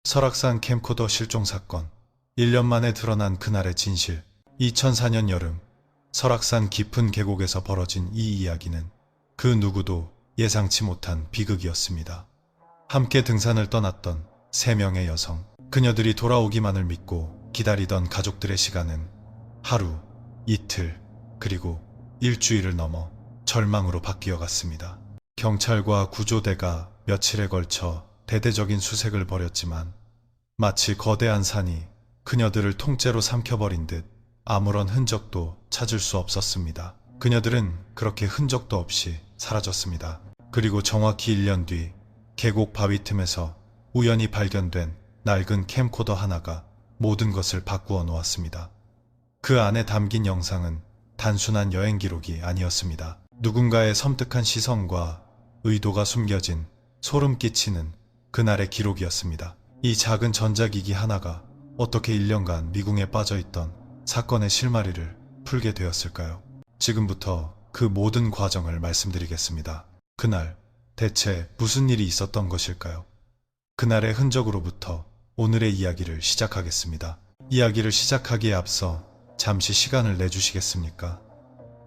설악산 캠코더 실종 사건. 1년 만에 드러난 그날의 진실. 2004년 여름, 설악산 깊은 계곡에서 벌어진 이 이야기는 그 누구도 예상치 못한 비극이었습니다. 함께 등산을 떠났던 3명의 여성. 그녀들이 돌아오기만을 믿고 기다리던 가족들의 시간은 하루, 이틀, 그리고 일주일을 넘어 절망으로 바뀌어 갔습니다. 경찰과 구조대가 며칠에 걸쳐 대대적인 수색을 벌였지만 마치 거대한 산이 그녀들을 통째로 삼켜버린 듯 아무런 흔적도 찾을 수 없었습니다. 그녀들은 그렇게 흔적도 없이 사라졌습니다. 그리고 정확히 1년 뒤 계곡 바위 틈에서 우연히 발견된 낡은 캠코더 하나가 모든 것을 바꾸어 놓았습니다. 그 안에 담긴 영상은 단순한 여행 기록이 아니었습니다. 누군가의 섬뜩한 시선과 의도가 숨겨진 소름 끼치는 그날의 기록이었습니다. 이 작은 전자기기 하나가 어떻게 1년간 미궁에 빠져있던 사건의 실마리를 풀게 되었을까요? 지금부터 그 모든 과정을 말씀드리겠습니다. 그날 대체 무슨 일이 있었던 것일까요? 그날의 흔적으로부터 오늘의 이야기를 시작하겠습니다. 이야기를 시작하기에 앞서 잠시 시간을 내주시겠습니까?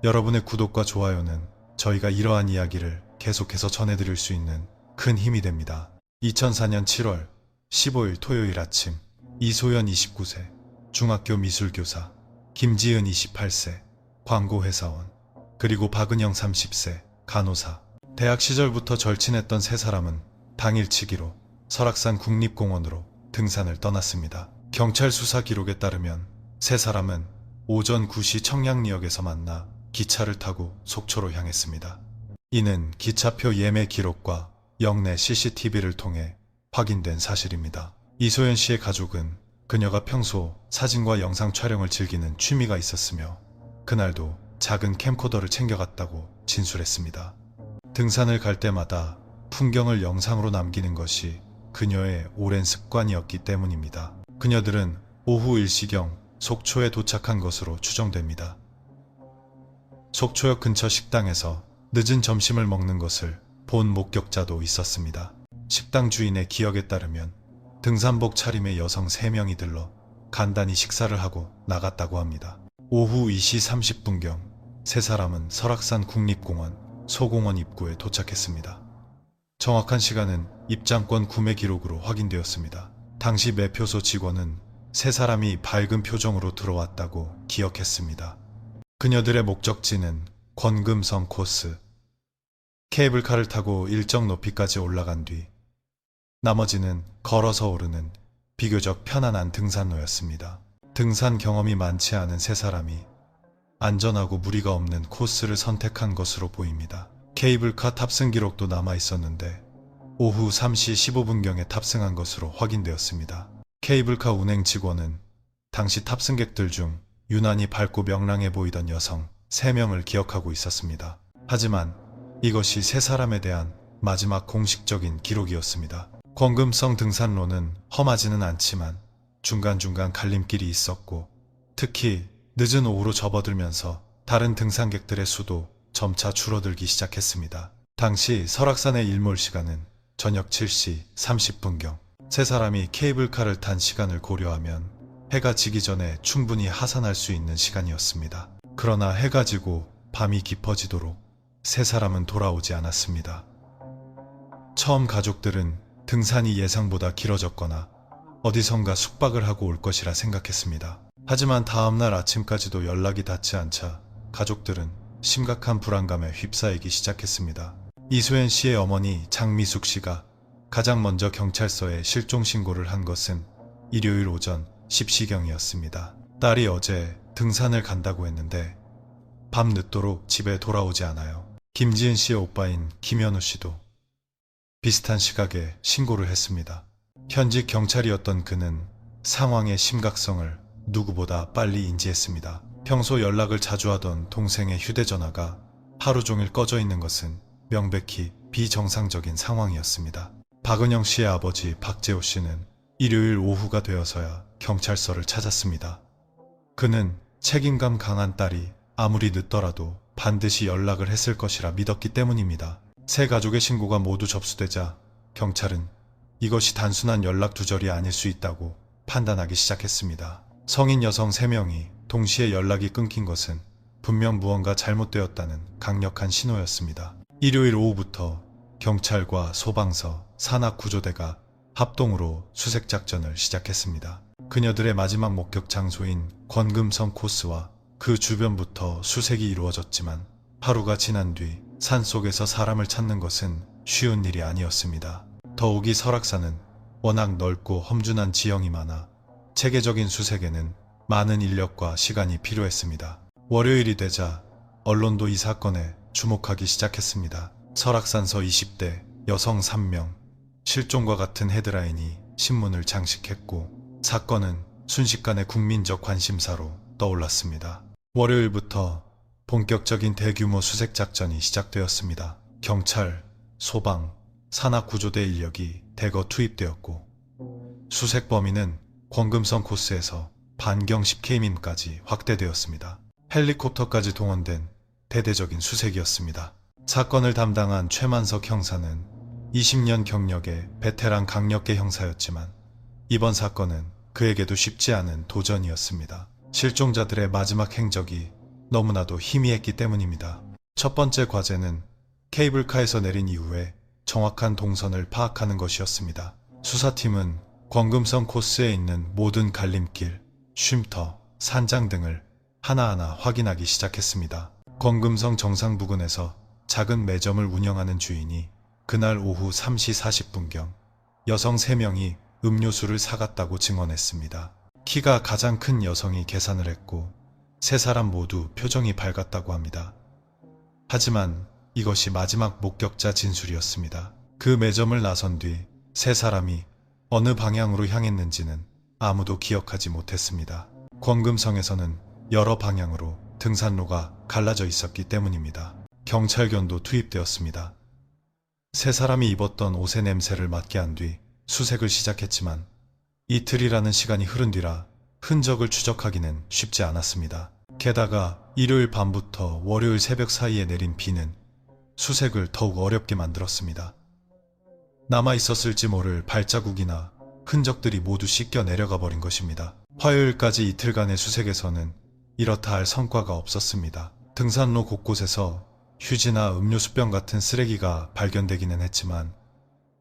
여러분의 구독과 좋아요는 저희가 이러한 이야기를 계속해서 전해드릴 수 있는 큰 힘이 됩니다. 2004년 7월 15일 토요일 아침, 이소연 29세, 중학교 미술교사, 김지은 28세, 광고회사원, 그리고 박은영 30세, 간호사. 대학 시절부터 절친했던 세 사람은 당일치기로 설악산 국립공원으로 등산을 떠났습니다. 경찰 수사 기록에 따르면 세 사람은 오전 9시 청량리역에서 만나 기차를 타고 속초로 향했습니다. 이는 기차표 예매 기록과 역내 CCTV를 통해 확인된 사실입니다. 이소연 씨의 가족은 그녀가 평소 사진과 영상 촬영을 즐기는 취미가 있었으며 그날도 작은 캠코더를 챙겨갔다고 진술했습니다. 등산을 갈 때마다 풍경을 영상으로 남기는 것이 그녀의 오랜 습관이었기 때문입니다. 그녀들은 오후 1시경 속초에 도착한 것으로 추정됩니다. 속초역 근처 식당에서 늦은 점심을 먹는 것을 본 목격자도 있었습니다. 식당 주인의 기억에 따르면 등산복 차림의 여성 3명이 들러 간단히 식사를 하고 나갔다고 합니다. 오후 2시 30분경 세 사람은 설악산 국립공원 소공원 입구에 도착했습니다. 정확한 시간은 입장권 구매 기록으로 확인되었습니다. 당시 매표소 직원은 세 사람이 밝은 표정으로 들어왔다고 기억했습니다. 그녀들의 목적지는 권금성 코스. 케이블카를 타고 일정 높이까지 올라간 뒤 나머지는 걸어서 오르는 비교적 편안한 등산로였습니다. 등산 경험이 많지 않은 세 사람이 안전하고 무리가 없는 코스를 선택한 것으로 보입니다. 케이블카 탑승 기록도 남아 있었는데 오후 3시 15분경에 탑승한 것으로 확인되었습니다. 케이블카 운행 직원은 당시 탑승객들 중 유난히 밝고 명랑해 보이던 여성 3명을 기억하고 있었습니다. 하지만 이것이 세 사람에 대한 마지막 공식적인 기록이었습니다. 권금성 등산로는 험하지는 않지만 중간중간 갈림길이 있었고 특히 늦은 오후로 접어들면서 다른 등산객들의 수도 점차 줄어들기 시작했습니다. 당시 설악산의 일몰 시간은 저녁 7시 30분경. 세 사람이 케이블카를 탄 시간을 고려하면 해가 지기 전에 충분히 하산할 수 있는 시간이었습니다. 그러나 해가 지고 밤이 깊어지도록 세 사람은 돌아오지 않았습니다. 처음 가족들은 등산이 예상보다 길어졌거나 어디선가 숙박을 하고 올 것이라 생각했습니다. 하지만 다음날 아침까지도 연락이 닿지 않자 가족들은 심각한 불안감에 휩싸이기 시작했습니다. 이소연 씨의 어머니 장미숙 씨가 가장 먼저 경찰서에 실종 신고를 한 것은 일요일 오전 10시경이었습니다. 딸이 어제 등산을 간다고 했는데 밤 늦도록 집에 돌아오지 않아요. 김지은 씨의 오빠인 김현우 씨도 비슷한 시각에 신고를 했습니다. 현직 경찰이었던 그는 상황의 심각성을 누구보다 빨리 인지했습니다. 평소 연락을 자주 하던 동생의 휴대전화가 하루 종일 꺼져 있는 것은 명백히 비정상적인 상황이었습니다. 박은영 씨의 아버지 박재호 씨는 일요일 오후가 되어서야 경찰서를 찾았습니다. 그는 책임감 강한 딸이 아무리 늦더라도 반드시 연락을 했을 것이라 믿었기 때문입니다. 세 가족의 신고가 모두 접수되자 경찰은 이것이 단순한 연락 두절이 아닐 수 있다고 판단하기 시작했습니다. 성인 여성 3명이 동시에 연락이 끊긴 것은 분명 무언가 잘못되었다는 강력한 신호였습니다. 일요일 오후부터 경찰과 소방서, 산악구조대가 합동으로 수색작전을 시작했습니다. 그녀들의 마지막 목격 장소인 권금성 코스와 그 주변부터 수색이 이루어졌지만 하루가 지난 뒤 산속에서 사람을 찾는 것은 쉬운 일이 아니었습니다. 더욱이 설악산은 워낙 넓고 험준한 지형이 많아 체계적인 수색에는 많은 인력과 시간이 필요했습니다. 월요일이 되자 언론도 이 사건에 주목하기 시작했습니다. 설악산서 20대 여성 3명 실종과 같은 헤드라인이 신문을 장식했고 사건은 순식간에 국민적 관심사로 떠올랐습니다. 월요일부터 본격적인 대규모 수색작전이 시작되었습니다. 경찰, 소방, 산악구조대 인력이 대거 투입되었고 수색 범위는 권금성 코스에서 반경 10km까지 확대되었습니다. 헬리콥터까지 동원된 대대적인 수색이었습니다. 사건을 담당한 최만석 형사는 20년 경력의 베테랑 강력계 형사였지만 이번 사건은 그에게도 쉽지 않은 도전이었습니다. 실종자들의 마지막 행적이 너무나도 희미했기 때문입니다. 첫 번째 과제는 케이블카에서 내린 이후에 정확한 동선을 파악하는 것이었습니다. 수사팀은 권금성 코스에 있는 모든 갈림길, 쉼터, 산장 등을 하나하나 확인하기 시작했습니다. 권금성 정상 부근에서 작은 매점을 운영하는 주인이 그날 오후 3시 40분경 여성 3명이 음료수를 사갔다고 증언했습니다. 키가 가장 큰 여성이 계산을 했고 3사람 모두 표정이 밝았다고 합니다. 하지만 이것이 마지막 목격자 진술이었습니다. 그 매점을 나선 뒤 3사람이 어느 방향으로 향했는지는 아무도 기억하지 못했습니다. 권금성에서는 여러 방향으로 등산로가 갈라져 있었기 때문입니다. 경찰견도 투입되었습니다. 3사람이 입었던 옷의 냄새를 맡게 한 뒤 수색을 시작했지만 이틀이라는 시간이 흐른 뒤라 흔적을 추적하기는 쉽지 않았습니다. 게다가 일요일 밤부터 월요일 새벽 사이에 내린 비는 수색을 더욱 어렵게 만들었습니다. 남아있었을지 모를 발자국이나 흔적들이 모두 씻겨 내려가 버린 것입니다. 화요일까지 이틀간의 수색에서는 이렇다 할 성과가 없었습니다. 등산로 곳곳에서 휴지나 음료수병 같은 쓰레기가 발견되기는 했지만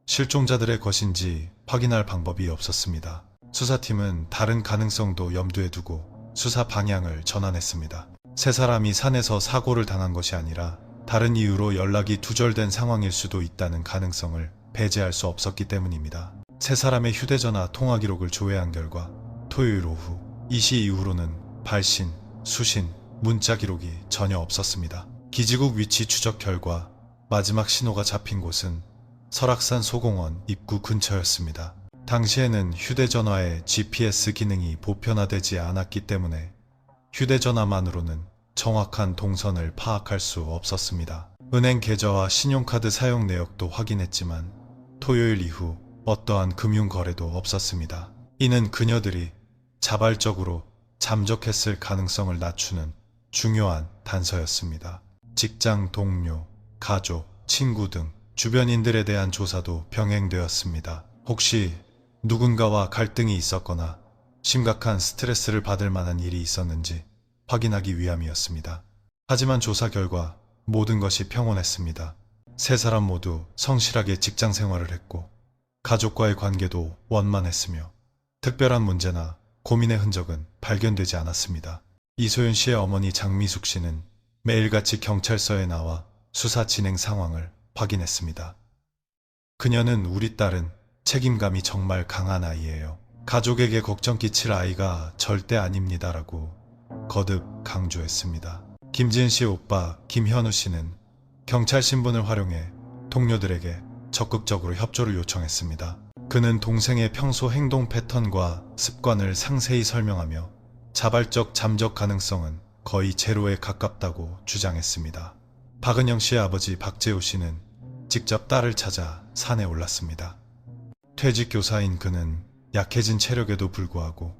실종자들의 것인지 확인할 방법이 없었습니다. 수사팀은 다른 가능성도 염두에 두고 수사 방향을 전환했습니다. 3사람이 산에서 사고를 당한 것이 아니라 다른 이유로 연락이 두절된 상황일 수도 있다는 가능성을 배제할 수 없었기 때문입니다. 3사람의 휴대전화 통화 기록을 조회한 결과 토요일 오후 이 시 이후로는 발신, 수신, 문자 기록이 전혀 없었습니다. 기지국 위치 추적 결과 마지막 신호가 잡힌 곳은 설악산 소공원 입구 근처였습니다. 당시에는 휴대전화에 GPS 기능이 보편화되지 않았기 때문에 휴대전화만으로는 정확한 동선을 파악할 수 없었습니다. 은행 계좌와 신용카드 사용 내역도 확인했지만 토요일 이후 어떠한 금융 거래도 없었습니다. 이는 그녀들이 자발적으로 잠적했을 가능성을 낮추는 중요한 단서였습니다. 직장 동료, 가족, 친구 등 주변인들에 대한 조사도 병행되었습니다. 혹시 누군가와 갈등이 있었거나 심각한 스트레스를 받을 만한 일이 있었는지 확인하기 위함이었습니다. 하지만 조사 결과 모든 것이 평온했습니다. 3사람 모두 성실하게 직장 생활을 했고 가족과의 관계도 원만했으며 특별한 문제나 고민의 흔적은 발견되지 않았습니다. 이소연 씨의 어머니 장미숙 씨는 매일같이 경찰서에 나와 수사 진행 상황을 확인했습니다. 그녀는 우리 딸은 책임감이 정말 강한 아이예요. 가족에게 걱정 끼칠 아이가 절대 아닙니다라고 거듭 강조했습니다. 김지은 씨의 오빠 김현우 씨는 경찰 신분을 활용해 동료들에게 적극적으로 협조를 요청했습니다. 그는 동생의 평소 행동 패턴과 습관을 상세히 설명하며 자발적 잠적 가능성은 거의 제로에 가깝다고 주장했습니다. 박은영 씨의 아버지 박재호 씨는 직접 딸을 찾아 산에 올랐습니다. 퇴직 교사인 그는 약해진 체력에도 불구하고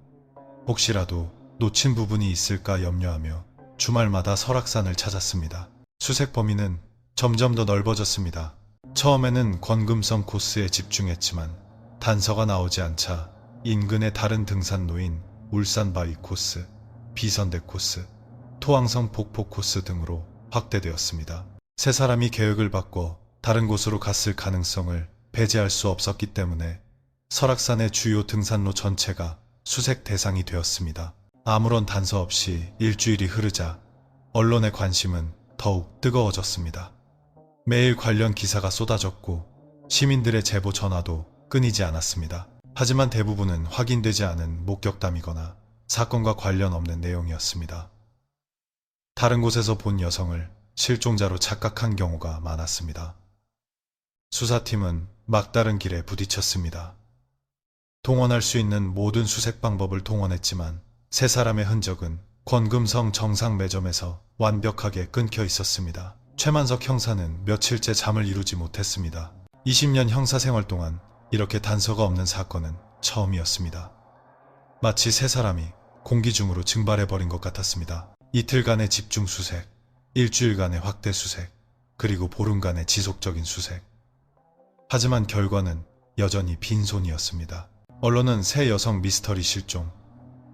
혹시라도 놓친 부분이 있을까 염려하며 주말마다 설악산을 찾았습니다. 수색 범위는 점점 더 넓어졌습니다. 처음에는 권금성 코스에 집중했지만 단서가 나오지 않자 인근의 다른 등산로인 울산바위 코스, 비선대 코스, 토항성 폭포 코스 등으로 확대되었습니다. 세 사람이 계획을 바꿔 다른 곳으로 갔을 가능성을 배제할 수 없었기 때문에 설악산의 주요 등산로 전체가 수색 대상이 되었습니다. 아무런 단서 없이 일주일이 흐르자 언론의 관심은 더욱 뜨거워졌습니다. 매일 관련 기사가 쏟아졌고 시민들의 제보 전화도 끊이지 않았습니다. 하지만 대부분은 확인되지 않은 목격담이거나 사건과 관련 없는 내용이었습니다. 다른 곳에서 본 여성을 실종자로 착각한 경우가 많았습니다. 수사팀은 막다른 길에 부딪혔습니다. 동원할 수 있는 모든 수색 방법을 동원했지만 세 사람의 흔적은 권금성 정상 매점에서 완벽하게 끊겨 있었습니다. 최만석 형사는 며칠째 잠을 이루지 못했습니다. 20년 형사 생활 동안 이렇게 단서가 없는 사건은 처음이었습니다. 마치 세 사람이 공기 중으로 증발해버린 것 같았습니다. 이틀간의 집중 수색, 일주일간의 확대 수색, 그리고 보름간의 지속적인 수색. 하지만 결과는 여전히 빈손이었습니다. 언론은 새 여성 미스터리 실종,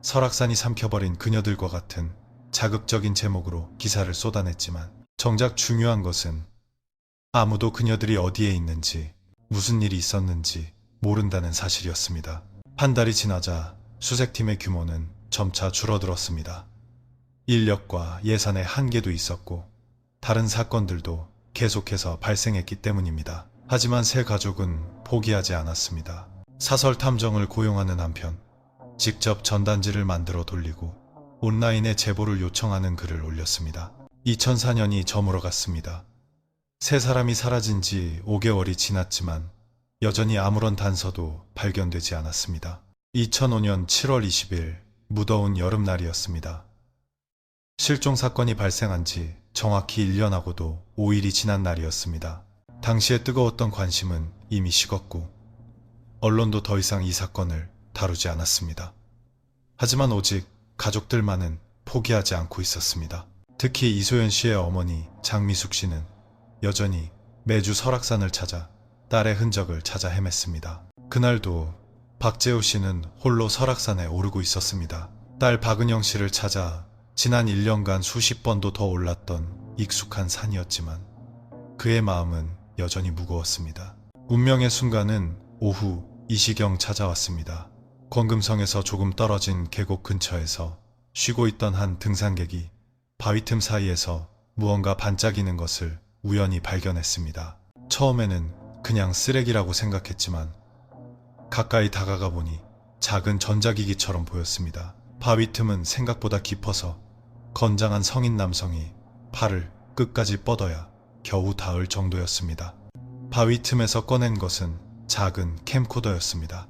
설악산이 삼켜버린 그녀들과 같은 자극적인 제목으로 기사를 쏟아냈지만 정작 중요한 것은 아무도 그녀들이 어디에 있는지, 무슨 일이 있었는지 모른다는 사실이었습니다. 한 달이 지나자 수색팀의 규모는 점차 줄어들었습니다. 인력과 예산의 한계도 있었고 다른 사건들도 계속해서 발생했기 때문입니다. 하지만 세 가족은 포기하지 않았습니다. 사설 탐정을 고용하는 한편 직접 전단지를 만들어 돌리고 온라인에 제보를 요청하는 글을 올렸습니다. 2004년이 저물어 갔습니다. 세 사람이 사라진 지 5개월이 지났지만 여전히 아무런 단서도 발견되지 않았습니다. 2005년 7월 20일 무더운 여름날이었습니다. 실종 사건이 발생한 지 정확히 1년하고도 5일이 지난 날이었습니다. 당시에 뜨거웠던 관심은 이미 식었고 언론도 더 이상 이 사건을 다루지 않았습니다. 하지만 오직 가족들만은 포기하지 않고 있었습니다. 특히 이소연 씨의 어머니 장미숙 씨는 여전히 매주 설악산을 찾아 딸의 흔적을 찾아 헤맸습니다. 그날도 박재호 씨는 홀로 설악산에 오르고 있었습니다. 딸 박은영 씨를 찾아 지난 1년간 수십 번도 더 올랐던 익숙한 산이었지만 그의 마음은 여전히 무거웠습니다. 운명의 순간은 오후 이시경 찾아왔습니다. 권금성에서 조금 떨어진 계곡 근처에서 쉬고 있던 한 등산객이 바위 틈 사이에서 무언가 반짝이는 것을 우연히 발견했습니다. 처음에는 그냥 쓰레기라고 생각했지만 가까이 다가가 보니 작은 전자기기처럼 보였습니다. 바위 틈은 생각보다 깊어서 건장한 성인 남성이 팔을 끝까지 뻗어야 겨우 닿을 정도였습니다. 바위 틈에서 꺼낸 것은 작은 캠코더였습니다.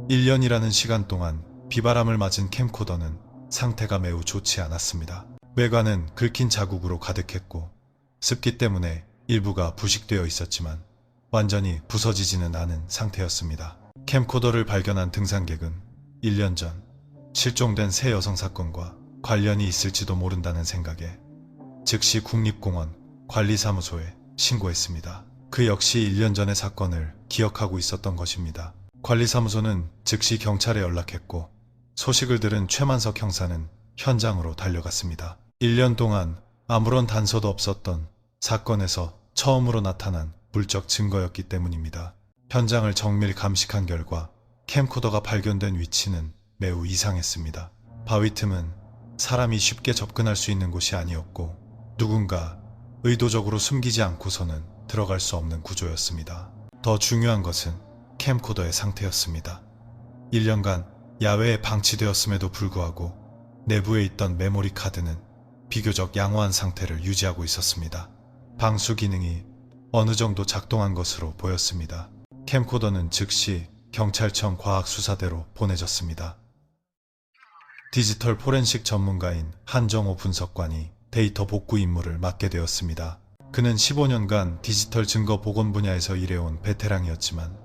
1년이라는 시간 동안 비바람을 맞은 캠코더는 상태가 매우 좋지 않았습니다. 외관은 긁힌 자국으로 가득했고 습기 때문에 일부가 부식되어 있었지만 완전히 부서지지는 않은 상태였습니다. 캠코더를 발견한 등산객은 1년 전 실종된 새 여성 사건과 관련이 있을지도 모른다는 생각에 즉시 국립공원 관리사무소에 신고했습니다. 그 역시 1년 전의 사건을 기억하고 있었던 것입니다. 관리사무소는 즉시 경찰에 연락했고 소식을 들은 최만석 형사는 현장으로 달려갔습니다. 1년 동안 아무런 단서도 없었던 사건에서 처음으로 나타난 물적 증거였기 때문입니다. 현장을 정밀 감식한 결과 캠코더가 발견된 위치는 매우 이상했습니다. 바위 틈은 사람이 쉽게 접근할 수 있는 곳이 아니었고 누군가 의도적으로 숨기지 않고서는 들어갈 수 없는 구조였습니다. 더 중요한 것은 캠코더의 상태였습니다. 1년간 야외에 방치되었음에도 불구하고 내부에 있던 메모리 카드는 비교적 양호한 상태를 유지하고 있었습니다. 방수 기능이 어느 정도 작동한 것으로 보였습니다. 캠코더는 즉시 경찰청 과학수사대로 보내졌습니다. 디지털 포렌식 전문가인 한정호 분석관이 데이터 복구 임무를 맡게 되었습니다. 그는 15년간 디지털 증거 복원 분야에서 일해온 베테랑이었지만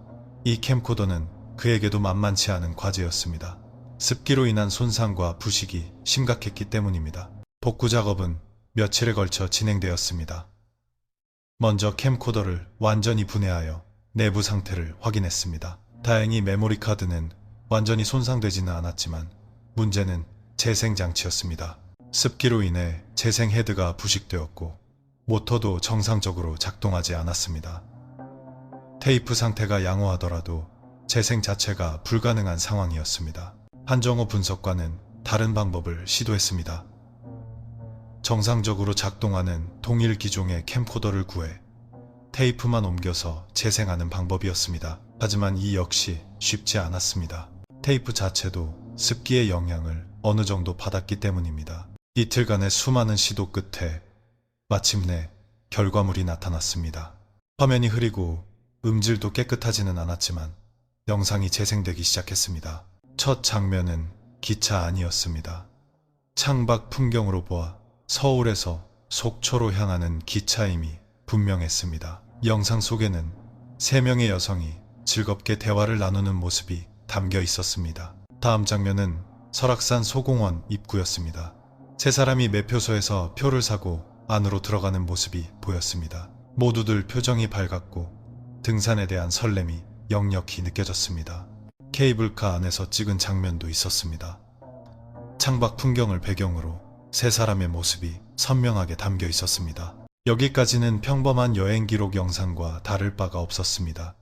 이 캠코더는 그에게도 만만치 않은 과제였습니다. 습기로 인한 손상과 부식이 심각했기 때문입니다. 복구 작업은 며칠에 걸쳐 진행되었습니다. 먼저 캠코더를 완전히 분해하여 내부 상태를 확인했습니다. 다행히 메모리 카드는 완전히 손상되지는 않았지만 문제는 재생 장치였습니다. 습기로 인해 재생 헤드가 부식되었고 모터도 정상적으로 작동하지 않았습니다. 테이프 상태가 양호하더라도 재생 자체가 불가능한 상황이었습니다. 한정호 분석관은 다른 방법을 시도했습니다. 정상적으로 작동하는 동일 기종의 캠코더를 구해 테이프만 옮겨서 재생하는 방법이었습니다. 하지만 이 역시 쉽지 않았습니다. 테이프 자체도 습기의 영향을 어느 정도 받았기 때문입니다. 이틀간의 수많은 시도 끝에 마침내 결과물이 나타났습니다. 화면이 흐리고 음질도 깨끗하지는 않았지만 영상이 재생되기 시작했습니다. 첫 장면은 기차 안이었습니다. 창밖 풍경으로 보아 서울에서 속초로 향하는 기차임이 분명했습니다. 영상 속에는 3명의 여성이 즐겁게 대화를 나누는 모습이 담겨 있었습니다. 다음 장면은 설악산 소공원 입구였습니다. 3사람이 매표소에서 표를 사고 안으로 들어가는 모습이 보였습니다. 모두들 표정이 밝았고 등산에 대한 설렘이 역력히 느껴졌습니다. 케이블카 안에서 찍은 장면도 있었습니다. 창밖 풍경을 배경으로 3사람의 모습이 선명하게 담겨 있었습니다. 여기까지는 평범한 여행 기록 영상과 다를 바가 없었습니다.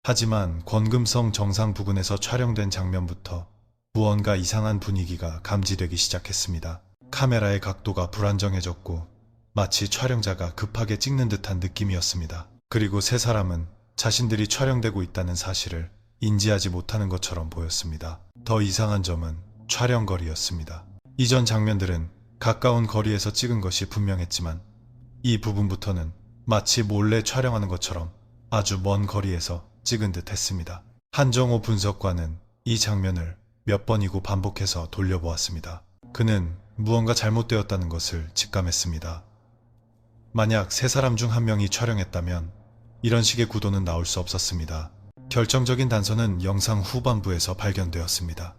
하지만 권금성 정상 부근에서 촬영된 장면부터 무언가 이상한 분위기가 감지되기 시작했습니다. 카메라의 각도가 불안정해졌고 마치 촬영자가 급하게 찍는 듯한 느낌이었습니다. 그리고 3사람은 자신들이 촬영되고 있다는 사실을 인지하지 못하는 것처럼 보였습니다. 더 이상한 점은 촬영거리였습니다. 이전 장면들은 가까운 거리에서 찍은 것이 분명했지만 이 부분부터는 마치 몰래 촬영하는 것처럼 아주 먼 거리에서 찍은 듯 했습니다. 한정호 분석관은 이 장면을 몇 번이고 반복해서 돌려보았습니다. 그는 무언가 잘못되었다는 것을 직감했습니다. 만약 3사람 중 1명이 촬영했다면 이런 식의 구도는 나올 수 없었습니다. 결정적인 단서는 영상 후반부에서 발견되었습니다.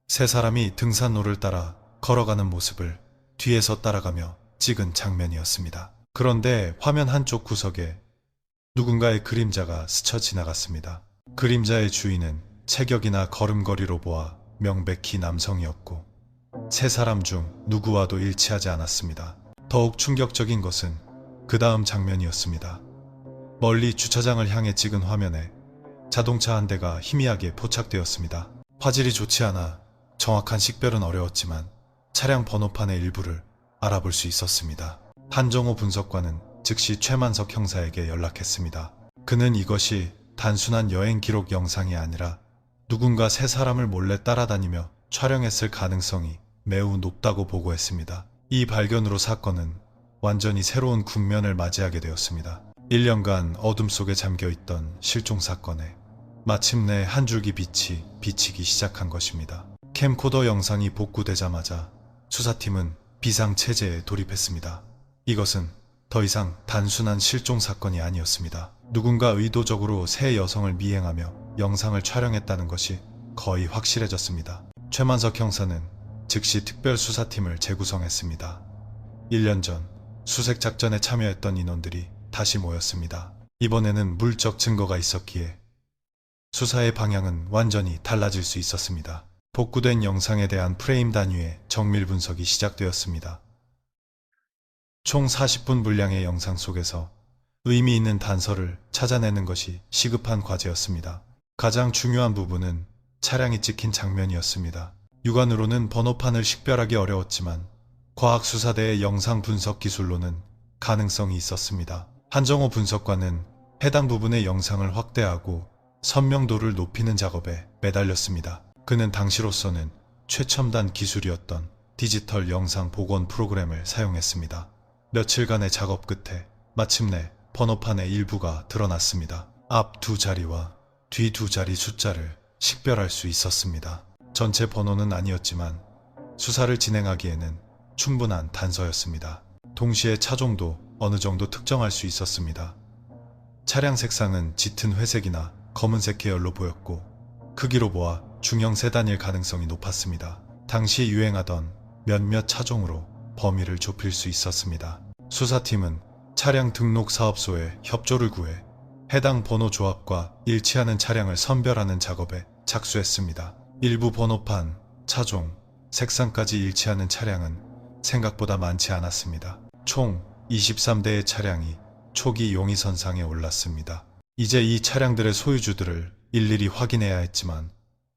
3사람이 등산로를 따라 걸어가는 모습을 뒤에서 따라가며 찍은 장면이었습니다. 그런데 화면 한쪽 구석에 누군가의 그림자가 스쳐 지나갔습니다. 그림자의 주인은 체격이나 걸음걸이로 보아 명백히 남성이었고 3사람 중 누구와도 일치하지 않았습니다. 더욱 충격적인 것은 그 다음 장면이었습니다. 멀리 주차장을 향해 찍은 화면에 자동차 한 대가 희미하게 포착되었습니다. 화질이 좋지 않아 정확한 식별은 어려웠지만 차량 번호판의 일부를 알아볼 수 있었습니다. 한정호 분석관은 즉시 최만석 형사에게 연락했습니다. 그는 이것이 단순한 여행 기록 영상이 아니라 누군가 3사람을 몰래 따라다니며 촬영했을 가능성이 매우 높다고 보고했습니다. 이 발견으로 사건은 완전히 새로운 국면을 맞이하게 되었습니다. 1년간 어둠 속에 잠겨있던 실종 사건에 마침내 한 줄기 빛이 비치기 시작한 것입니다. 캠코더 영상이 복구되자마자 수사팀은 비상체제에 돌입했습니다. 이것은 더 이상 단순한 실종 사건이 아니었습니다. 누군가 의도적으로 3 여성을 미행하며 영상을 촬영했다는 것이 거의 확실해졌습니다. 최만석 형사는 즉시 특별수사팀을 재구성했습니다. 1년 전 수색 작전에 참여했던 인원들이 다시 모였습니다. 이번에는 물적 증거가 있었기에 수사의 방향은 완전히 달라질 수 있었습니다. 복구된 영상에 대한 프레임 단위의 정밀 분석이 시작되었습니다. 총 40분 분량의 영상 속에서 의미 있는 단서를 찾아내는 것이 시급한 과제였습니다. 가장 중요한 부분은 차량이 찍힌 장면이었습니다. 육안으로는 번호판을 식별하기 어려웠지만 과학수사대의 영상 분석 기술로는 가능성이 있었습니다. 한정호 분석관은 해당 부분의 영상을 확대하고 선명도를 높이는 작업에 매달렸습니다. 그는 당시로서는 최첨단 기술이었던 디지털 영상 복원 프로그램을 사용했습니다. 며칠간의 작업 끝에 마침내 번호판의 일부가 드러났습니다. 앞 2자리와 뒤 2자리 숫자를 식별할 수 있었습니다. 전체 번호는 아니었지만 수사를 진행하기에는 충분한 단서였습니다. 동시에 차종도 어느 정도 특정할 수 있었습니다. 차량 색상은 짙은 회색이나 검은색 계열로 보였고 크기로 보아 중형 세단일 가능성이 높았습니다. 당시 유행하던 몇몇 차종으로 범위를 좁힐 수 있었습니다. 수사팀은 차량 등록 사업소에 협조를 구해 해당 번호 조합과 일치하는 차량을 선별하는 작업에 착수했습니다. 일부 번호판, 차종, 색상까지 일치하는 차량은 생각보다 많지 않았습니다. 총 23대의 차량이 초기 용의선상에 올랐습니다. 이제 이 차량들의 소유주들을 일일이 확인해야 했지만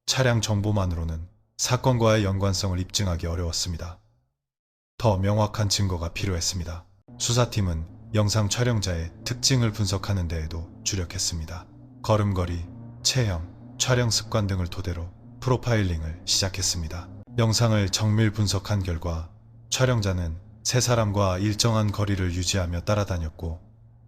차량 정보만으로는 사건과의 연관성을 입증하기 어려웠습니다. 더 명확한 증거가 필요했습니다. 수사팀은 영상 촬영자의 특징을 분석하는 데에도 주력했습니다. 걸음걸이, 체형, 촬영 습관 등을 토대로 프로파일링을 시작했습니다. 영상을 정밀 분석한 결과 촬영자는 세 사람과 일정한 거리를 유지하며 따라다녔고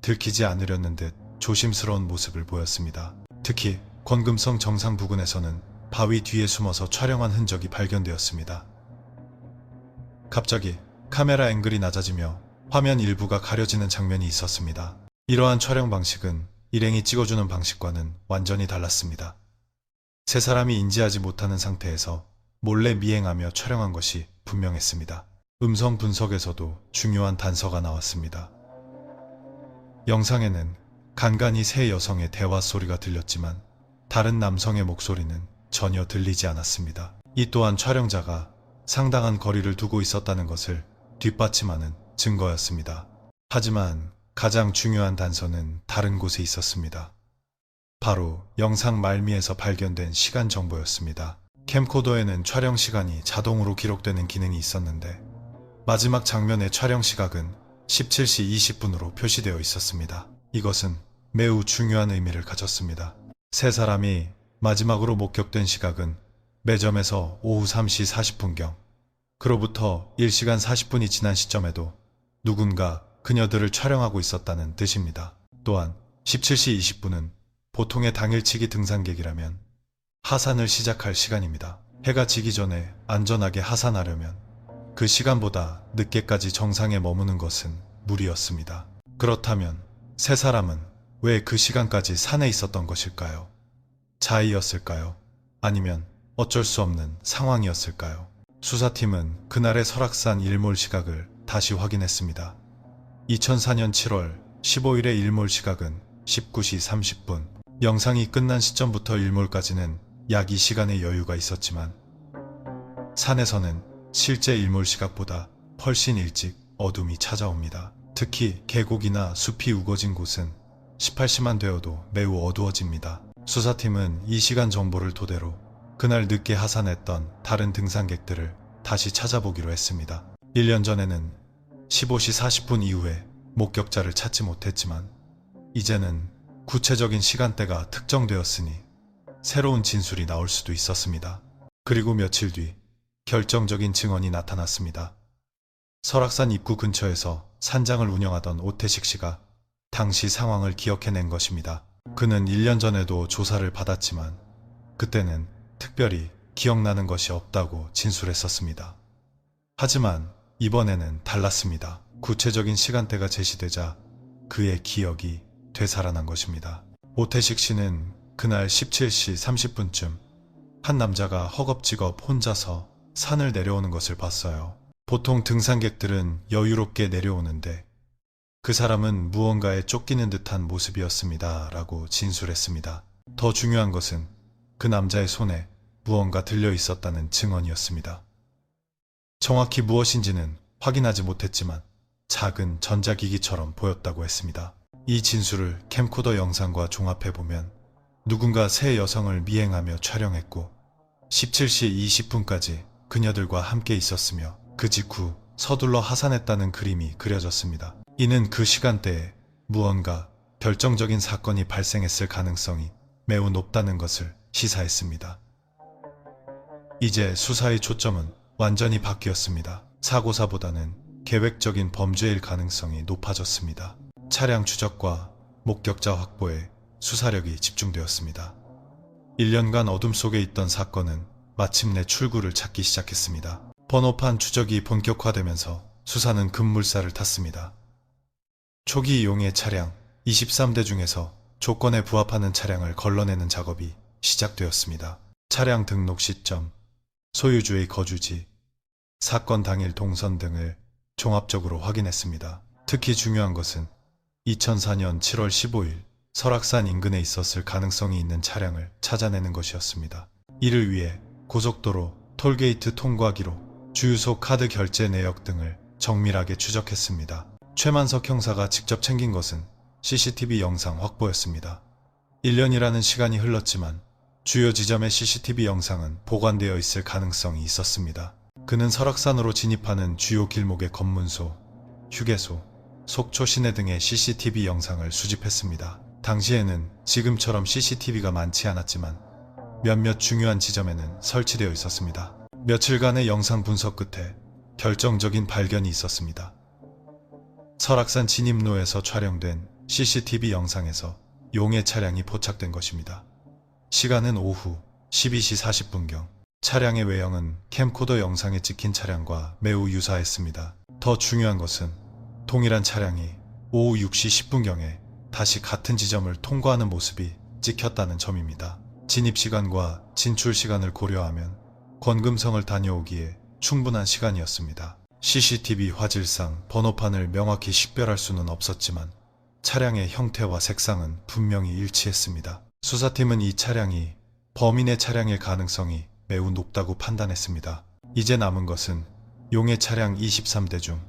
들키지 않으려는 듯 조심스러운 모습을 보였습니다. 특히 권금성 정상 부근에서는 바위 뒤에 숨어서 촬영한 흔적이 발견되었습니다. 갑자기 카메라 앵글이 낮아지며 화면 일부가 가려지는 장면이 있었습니다. 이러한 촬영 방식은 일행이 찍어주는 방식과는 완전히 달랐습니다. 세 사람이 인지하지 못하는 상태에서 몰래 미행하며 촬영한 것이 분명했습니다. 음성 분석에서도 중요한 단서가 나왔습니다. 영상에는 간간히 세 여성의 대화 소리가 들렸지만 다른 남성의 목소리는 전혀 들리지 않았습니다. 이 또한 촬영자가 상당한 거리를 두고 있었다는 것을 뒷받침하는 증거였습니다. 하지만 가장 중요한 단서는 다른 곳에 있었습니다. 바로 영상 말미에서 발견된 시간 정보였습니다. 캠코더에는 촬영 시간이 자동으로 기록되는 기능이 있었는데 마지막 장면의 촬영 시각은 17시 20분으로 표시되어 있었습니다. 이것은 매우 중요한 의미를 가졌습니다. 세 사람이 마지막으로 목격된 시각은 매점에서 오후 3시 40분경, 그로부터 1시간 40분이 지난 시점에도 누군가 그녀들을 촬영하고 있었다는 뜻입니다. 또한 17시 20분은 보통의 당일치기 등산객이라면 하산을 시작할 시간입니다. 해가 지기 전에 안전하게 하산하려면 그 시간보다 늦게까지 정상에 머무는 것은 무리였습니다. 그렇다면 세 사람은 왜 그 시간까지 산에 있었던 것일까요? 자의였을까요? 아니면 어쩔 수 없는 상황이었을까요? 수사팀은 그날의 설악산 일몰 시각을 다시 확인했습니다. 2004년 7월 15일의 일몰 시각은 19시 30분. 영상이 끝난 시점부터 일몰까지는 약 2시간의 여유가 있었지만 산에서는 실제 일몰 시각보다 훨씬 일찍 어둠이 찾아옵니다. 특히 계곡이나 숲이 우거진 곳은 18시만 되어도 매우 어두워집니다. 수사팀은 이 시간 정보를 토대로 그날 늦게 하산했던 다른 등산객들을 다시 찾아보기로 했습니다. 1년 전에는 15시 40분 이후에 목격자를 찾지 못했지만 이제는 구체적인 시간대가 특정되었으니 새로운 진술이 나올 수도 있었습니다. 그리고 며칠 뒤 결정적인 증언이 나타났습니다. 설악산 입구 근처에서 산장을 운영하던 오태식 씨가 당시 상황을 기억해낸 것입니다. 그는 1년 전에도 조사를 받았지만 그때는 특별히 기억나는 것이 없다고 진술했었습니다. 하지만 이번에는 달랐습니다. 구체적인 시간대가 제시되자 그의 기억이 되살아난 것입니다. 오태식 씨는 그날 17시 30분쯤 한 남자가 허겁지겁 혼자서 산을 내려오는 것을 봤어요. 보통 등산객들은 여유롭게 내려오는데 그 사람은 무언가에 쫓기는 듯한 모습이었습니다. 라고 진술했습니다. 더 중요한 것은 그 남자의 손에 무언가 들려 있었다는 증언이었습니다. 정확히 무엇인지는 확인하지 못했지만 작은 전자기기처럼 보였다고 했습니다. 이 진술을 캠코더 영상과 종합해보면 누군가 세 여성을 미행하며 촬영했고 17시 20분까지 그녀들과 함께 있었으며 그 직후 서둘러 하산했다는 그림이 그려졌습니다. 이는 그 시간대에 무언가 결정적인 사건이 발생했을 가능성이 매우 높다는 것을 시사했습니다. 이제 수사의 초점은 완전히 바뀌었습니다. 사고사보다는 계획적인 범죄일 가능성이 높아졌습니다. 차량 추적과 목격자 확보에 수사력이 집중되었습니다. 1년간 어둠 속에 있던 사건은 마침내 출구를 찾기 시작했습니다. 번호판 추적이 본격화되면서 수사는 급물살을 탔습니다. 초기 용의 차량 23대 중에서 조건에 부합하는 차량을 걸러내는 작업이 시작되었습니다. 차량 등록 시점, 소유주의 거주지, 사건 당일 동선 등을 종합적으로 확인했습니다. 특히 중요한 것은 2004년 7월 15일 설악산 인근에 있었을 가능성이 있는 차량을 찾아내는 것이었습니다. 이를 위해 고속도로, 톨게이트 통과기록, 주유소 카드 결제 내역 등을 정밀하게 추적했습니다. 최만석 형사가 직접 챙긴 것은 CCTV 영상 확보였습니다. 1년이라는 시간이 흘렀지만 주요 지점의 CCTV 영상은 보관되어 있을 가능성이 있었습니다. 그는 설악산으로 진입하는 주요 길목의 검문소, 휴게소, 속초 시내 등의 CCTV 영상을 수집했습니다. 당시에는 지금처럼 CCTV가 많지 않았지만 몇몇 중요한 지점에는 설치되어 있었습니다. 며칠간의 영상 분석 끝에 결정적인 발견이 있었습니다. 설악산 진입로에서 촬영된 CCTV 영상에서 용의 차량이 포착된 것입니다. 시간은 오후 12시 40분경. 차량의 외형은 캠코더 영상에 찍힌 차량과 매우 유사했습니다. 더 중요한 것은 동일한 차량이 오후 6시 10분경에 다시 같은 지점을 통과하는 모습이 찍혔다는 점입니다. 진입시간과 진출시간을 고려하면 권금성을 다녀오기에 충분한 시간이었습니다. CCTV 화질상 번호판을 명확히 식별할 수는 없었지만 차량의 형태와 색상은 분명히 일치했습니다. 수사팀은 이 차량이 범인의 차량일 가능성이 매우 높다고 판단했습니다. 이제 남은 것은 용의 차량 23대 중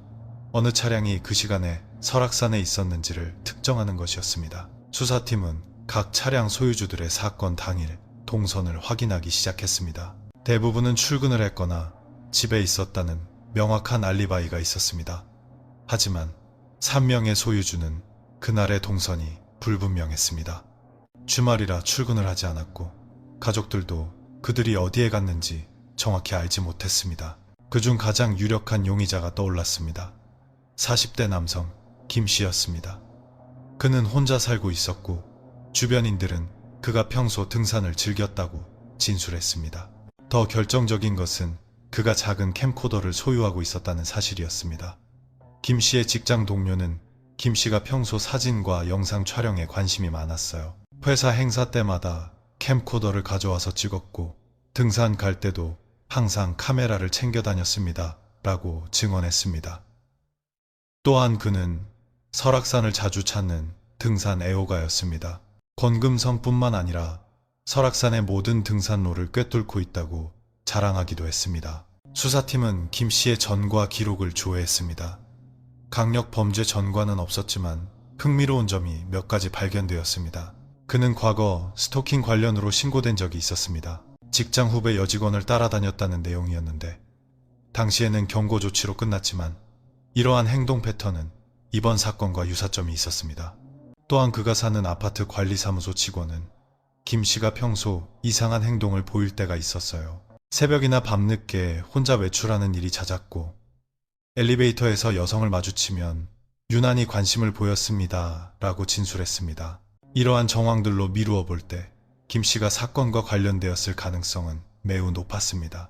어느 차량이 그 시간에 설악산에 있었는지를 특정하는 것이었습니다. 수사팀은 각 차량 소유주들의 사건 당일 동선을 확인하기 시작했습니다. 대부분은 출근을 했거나 집에 있었다는 명확한 알리바이가 있었습니다. 하지만 3명의 소유주는 그날의 동선이 불분명했습니다. 주말이라 출근을 하지 않았고 가족들도 그들이 어디에 갔는지 정확히 알지 못했습니다. 그중 가장 유력한 용의자가 떠올랐습니다. 40대 남성 김 씨였습니다. 그는 혼자 살고 있었고 주변인들은 그가 평소 등산을 즐겼다고 진술했습니다. 더 결정적인 것은 그가 작은 캠코더를 소유하고 있었다는 사실이었습니다. 김 씨의 직장 동료는 김 씨가 평소 사진과 영상 촬영에 관심이 많았어요. 회사 행사 때마다 캠코더를 가져와서 찍었고 등산 갈 때도 항상 카메라를 챙겨 다녔습니다. 라고 증언했습니다. 또한 그는 설악산을 자주 찾는 등산 애호가였습니다. 권금성뿐만 아니라 설악산의 모든 등산로를 꿰뚫고 있다고 자랑하기도 했습니다. 수사팀은 김 씨의 전과 기록을 조회했습니다. 강력 범죄 전과는 없었지만 흥미로운 점이 몇 가지 발견되었습니다. 그는 과거 스토킹 관련으로 신고된 적이 있었습니다. 직장 후배 여직원을 따라다녔다는 내용이었는데 당시에는 경고 조치로 끝났지만 이러한 행동 패턴은 이번 사건과 유사점이 있었습니다. 또한 그가 사는 아파트 관리사무소 직원은 김 씨가 평소 이상한 행동을 보일 때가 있었어요. 새벽이나 밤늦게 혼자 외출하는 일이 잦았고 엘리베이터에서 여성을 마주치면 유난히 관심을 보였습니다. 라고 진술했습니다. 이러한 정황들로 미루어 볼 때 김 씨가 사건과 관련되었을 가능성은 매우 높았습니다.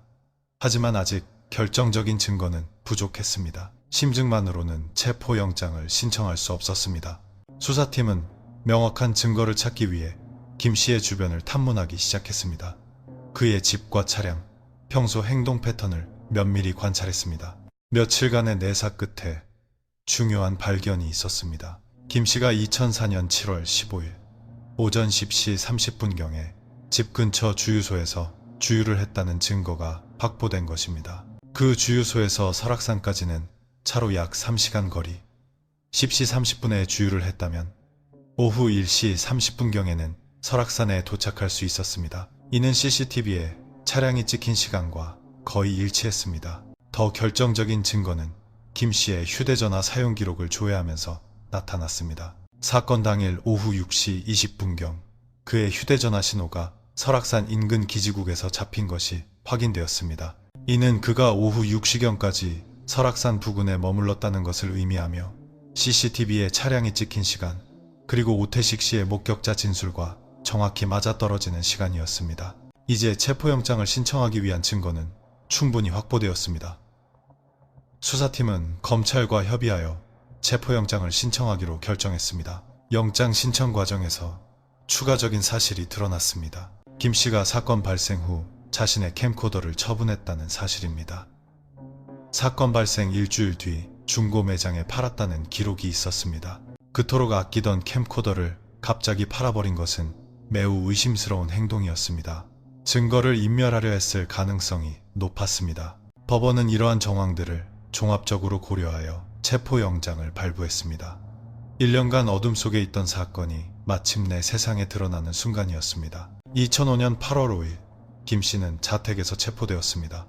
하지만 아직 결정적인 증거는 부족했습니다. 심증만으로는 체포영장을 신청할 수 없었습니다. 수사팀은 명확한 증거를 찾기 위해 김 씨의 주변을 탐문하기 시작했습니다. 그의 집과 차량, 평소 행동 패턴을 면밀히 관찰했습니다. 며칠간의 내사 끝에 중요한 발견이 있었습니다. 김 씨가 2004년 7월 15일 오전 10시 30분경에 집 근처 주유소에서 주유를 했다는 증거가 확보된 것입니다. 그 주유소에서 설악산까지는 차로 약 3시간 거리, 10시 30분에 주유를 했다면 오후 1시 30분경에는 설악산에 도착할 수 있었습니다. 이는 CCTV에 차량이 찍힌 시간과 거의 일치했습니다. 더 결정적인 증거는 김 씨의 휴대전화 사용 기록을 조회하면서 나타났습니다. 사건 당일 오후 6시 20분경 그의 휴대전화 신호가 설악산 인근 기지국에서 잡힌 것이 확인되었습니다. 이는 그가 오후 6시경까지 설악산 부근에 머물렀다는 것을 의미하며 CCTV에 차량이 찍힌 시간 그리고 오태식 씨의 목격자 진술과 정확히 맞아떨어지는 시간이었습니다. 이제 체포영장을 신청하기 위한 증거는 충분히 확보되었습니다. 수사팀은 검찰과 협의하여 체포영장을 신청하기로 결정했습니다. 영장 신청 과정에서 추가적인 사실이 드러났습니다. 김 씨가 사건 발생 후 자신의 캠코더를 처분했다는 사실입니다. 사건 발생 일주일 뒤 중고 매장에 팔았다는 기록이 있었습니다. 그토록 아끼던 캠코더를 갑자기 팔아버린 것은 매우 의심스러운 행동이었습니다. 증거를 인멸하려 했을 가능성이 높았습니다. 법원은 이러한 정황들을 종합적으로 고려하여 체포영장을 발부했습니다. 1년간 어둠 속에 있던 사건이 마침내 세상에 드러나는 순간이었습니다. 2005년 8월 5일 김 씨는 자택에서 체포되었습니다.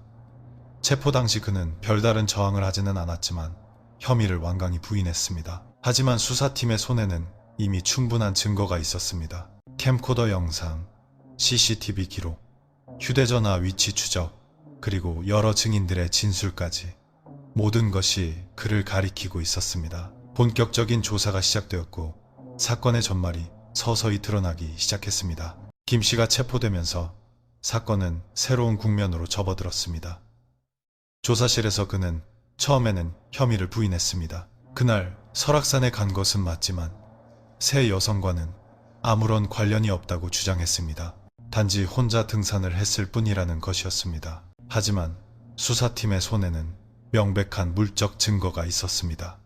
체포 당시 그는 별다른 저항을 하지는 않았지만 혐의를 완강히 부인했습니다. 하지만 수사팀의 손에는 이미 충분한 증거가 있었습니다. 캠코더 영상, CCTV 기록, 휴대전화 위치 추적, 그리고 여러 증인들의 진술까지 모든 것이 그를 가리키고 있었습니다. 본격적인 조사가 시작되었고 사건의 전말이 서서히 드러나기 시작했습니다. 김 씨가 체포되면서 사건은 새로운 국면으로 접어들었습니다. 조사실에서 그는 처음에는 혐의를 부인했습니다. 그날 설악산에 간 것은 맞지만 세 여성과는 아무런 관련이 없다고 주장했습니다. 단지 혼자 등산을 했을 뿐이라는 것이었습니다. 하지만 수사팀의 손에는 명백한 물적 증거가 있었습니다.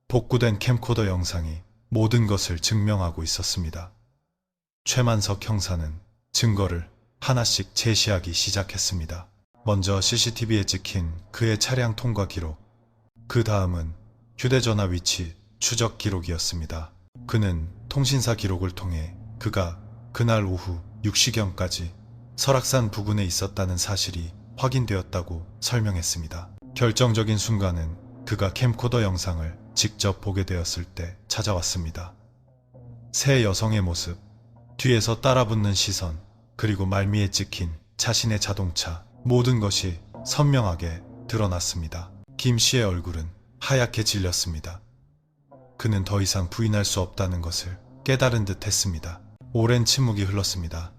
복구된 캠코더 영상이 모든 것을 증명하고 있었습니다. 최만석 형사는 증거를 하나씩 제시하기 시작했습니다. 먼저 CCTV에 찍힌 그의 차량 통과 기록, 그 다음은 휴대전화 위치 추적 기록이었습니다. 그는 통신사 기록을 통해 그가 그날 오후 6시경까지 설악산 부근에 있었다는 사실이 확인되었다고 설명했습니다. 결정적인 순간은 그가 캠코더 영상을 직접 보게 되었을 때 찾아왔습니다. 세 여성의 모습, 뒤에서 따라붙는 시선, 그리고 말미에 찍힌 자신의 자동차, 모든 것이 선명하게 드러났습니다. 김 씨의 얼굴은 하얗게 질렸습니다. 그는 더 이상 부인할 수 없다는 것을 깨달은 듯 했습니다. 오랜 침묵이 흘렀습니다.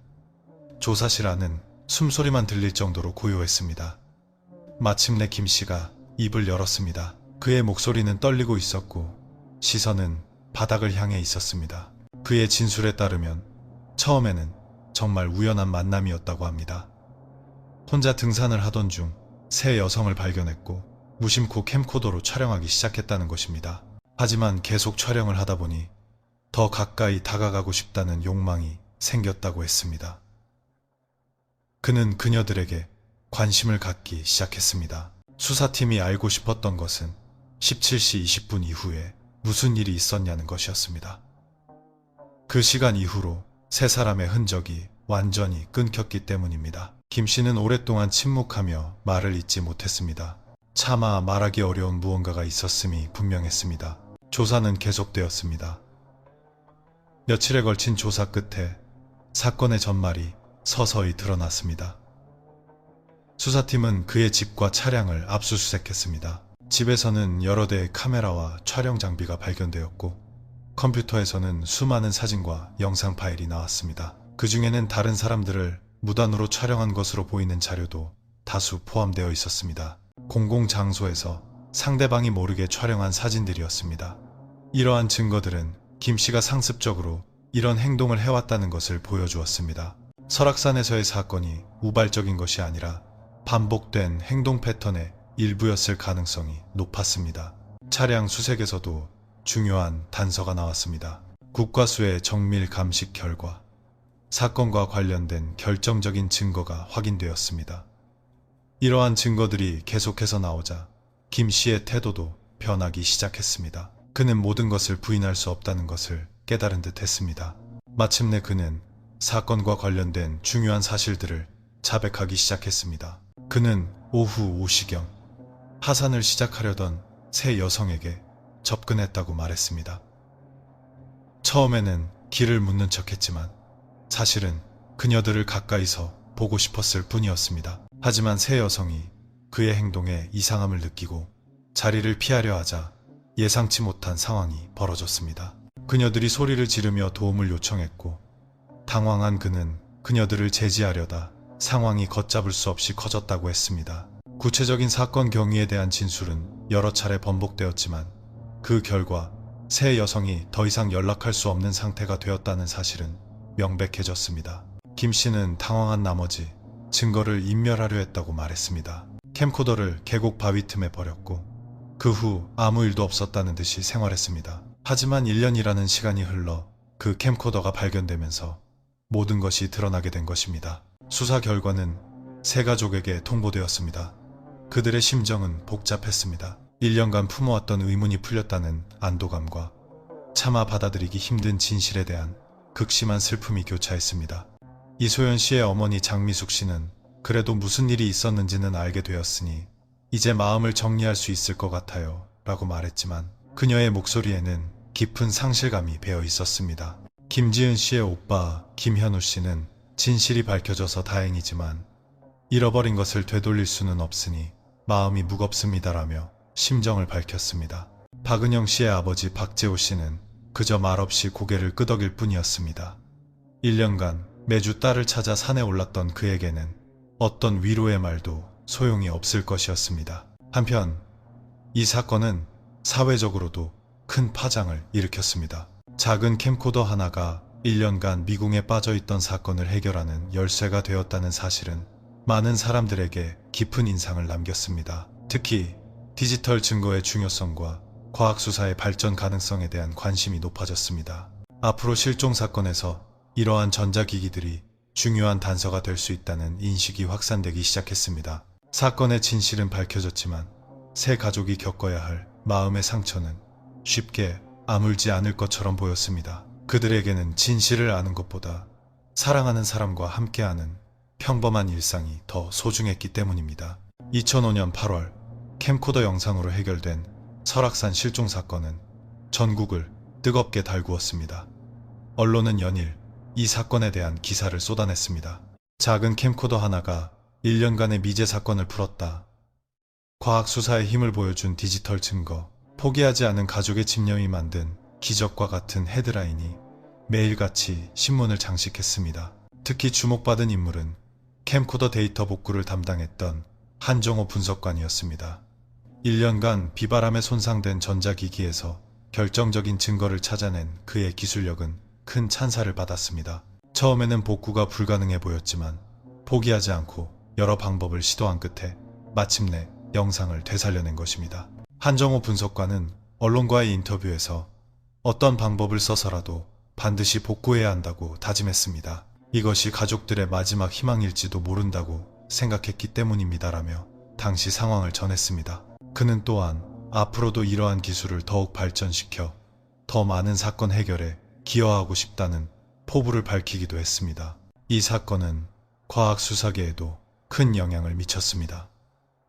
조사실 안은 숨소리만 들릴 정도로 고요했습니다. 마침내 김 씨가 입을 열었습니다. 그의 목소리는 떨리고 있었고 시선은 바닥을 향해 있었습니다. 그의 진술에 따르면 처음에는 정말 우연한 만남이었다고 합니다. 혼자 등산을 하던 중 세 여성을 발견했고 무심코 캠코더로 촬영하기 시작했다는 것입니다. 하지만 계속 촬영을 하다 보니 더 가까이 다가가고 싶다는 욕망이 생겼다고 했습니다. 그는 그녀들에게 관심을 갖기 시작했습니다. 수사팀이 알고 싶었던 것은 17시 20분 이후에 무슨 일이 있었냐는 것이었습니다. 그 시간 이후로 세 사람의 흔적이 완전히 끊겼기 때문입니다. 김 씨는 오랫동안 침묵하며 말을 잇지 못했습니다. 차마 말하기 어려운 무언가가 있었음이 분명했습니다. 조사는 계속되었습니다. 며칠에 걸친 조사 끝에 사건의 전말이 서서히 드러났습니다. 수사팀은 그의 집과 차량을 압수수색했습니다. 집에서는 여러 대의 카메라와 촬영 장비가 발견되었고 컴퓨터에서는 수많은 사진과 영상 파일이 나왔습니다. 그 중에는 다른 사람들을 무단으로 촬영한 것으로 보이는 자료도 다수 포함되어 있었습니다. 공공장소에서 상대방이 모르게 촬영한 사진들이었습니다. 이러한 증거들은 김 씨가 상습적으로 이런 행동을 해왔다는 것을 보여주었습니다. 설악산에서의 사건이 우발적인 것이 아니라 반복된 행동 패턴의 일부였을 가능성이 높았습니다. 차량 수색에서도 중요한 단서가 나왔습니다. 국과수의 정밀 감식 결과 사건과 관련된 결정적인 증거가 확인되었습니다. 이러한 증거들이 계속해서 나오자 김 씨의 태도도 변하기 시작했습니다. 그는 모든 것을 부인할 수 없다는 것을 깨달은 듯 했습니다. 마침내 그는 사건과 관련된 중요한 사실들을 자백하기 시작했습니다. 그는 오후 5시경 하산을 시작하려던 세 여성에게 접근했다고 말했습니다. 처음에는 길을 묻는 척했지만 사실은 그녀들을 가까이서 보고 싶었을 뿐이었습니다. 하지만 세 여성이 그의 행동에 이상함을 느끼고 자리를 피하려 하자 예상치 못한 상황이 벌어졌습니다. 그녀들이 소리를 지르며 도움을 요청했고 당황한 그는 그녀들을 제지하려다 상황이 걷잡을 수 없이 커졌다고 했습니다. 구체적인 사건 경위에 대한 진술은 여러 차례 번복되었지만 그 결과 세 여성이 더 이상 연락할 수 없는 상태가 되었다는 사실은 명백해졌습니다. 김 씨는 당황한 나머지 증거를 인멸하려 했다고 말했습니다. 캠코더를 계곡 바위 틈에 버렸고 그 후 아무 일도 없었다는 듯이 생활했습니다. 하지만 1년이라는 시간이 흘러 그 캠코더가 발견되면서 모든 것이 드러나게 된 것입니다. 수사 결과는 세 가족에게 통보되었습니다. 그들의 심정은 복잡했습니다. 1년간 품어왔던 의문이 풀렸다는 안도감과 차마 받아들이기 힘든 진실에 대한 극심한 슬픔이 교차했습니다. 이소연 씨의 어머니 장미숙 씨는 그래도 무슨 일이 있었는지는 알게 되었으니 이제 마음을 정리할 수 있을 것 같아요 라고 말했지만 그녀의 목소리에는 깊은 상실감이 배어 있었습니다. 김지은 씨의 오빠 김현우 씨는 진실이 밝혀져서 다행이지만 잃어버린 것을 되돌릴 수는 없으니 마음이 무겁습니다라며 심정을 밝혔습니다. 박은영 씨의 아버지 박재호 씨는 그저 말없이 고개를 끄덕일 뿐이었습니다. 1년간 매주 딸을 찾아 산에 올랐던 그에게는 어떤 위로의 말도 소용이 없을 것이었습니다. 한편 이 사건은 사회적으로도 큰 파장을 일으켰습니다. 작은 캠코더 하나가 1년간 미궁에 빠져있던 사건을 해결하는 열쇠가 되었다는 사실은 많은 사람들에게 깊은 인상을 남겼습니다. 특히 디지털 증거의 중요성과 과학수사의 발전 가능성에 대한 관심이 높아졌습니다. 앞으로 실종 사건에서 이러한 전자기기들이 중요한 단서가 될 수 있다는 인식이 확산되기 시작했습니다. 사건의 진실은 밝혀졌지만 세 가족이 겪어야 할 마음의 상처는 쉽게 아물지 않을 것처럼 보였습니다. 그들에게는 진실을 아는 것보다 사랑하는 사람과 함께하는 평범한 일상이 더 소중했기 때문입니다. 2005년 8월 캠코더 영상으로 해결된 설악산 실종 사건은 전국을 뜨겁게 달구었습니다. 언론은 연일 이 사건에 대한 기사를 쏟아냈습니다. 작은 캠코더 하나가 1년간의 미제 사건을 풀었다. 과학 수사의 힘을 보여준 디지털 증거, 포기하지 않은 가족의 집념이 만든 기적과 같은 헤드라인이 매일같이 신문을 장식했습니다. 특히 주목받은 인물은 캠코더 데이터 복구를 담당했던 한정호 분석관이었습니다. 1년간 비바람에 손상된 전자기기에서 결정적인 증거를 찾아낸 그의 기술력은 큰 찬사를 받았습니다. 처음에는 복구가 불가능해 보였지만 포기하지 않고 여러 방법을 시도한 끝에 마침내 영상을 되살려낸 것입니다. 한정호 분석관은 언론과의 인터뷰에서 어떤 방법을 써서라도 반드시 복구해야 한다고 다짐했습니다. 이것이 가족들의 마지막 희망일지도 모른다고 생각했기 때문입니다라며 당시 상황을 전했습니다. 그는 또한 앞으로도 이러한 기술을 더욱 발전시켜 더 많은 사건 해결에 기여하고 싶다는 포부를 밝히기도 했습니다. 이 사건은 과학 수사계에도 큰 영향을 미쳤습니다.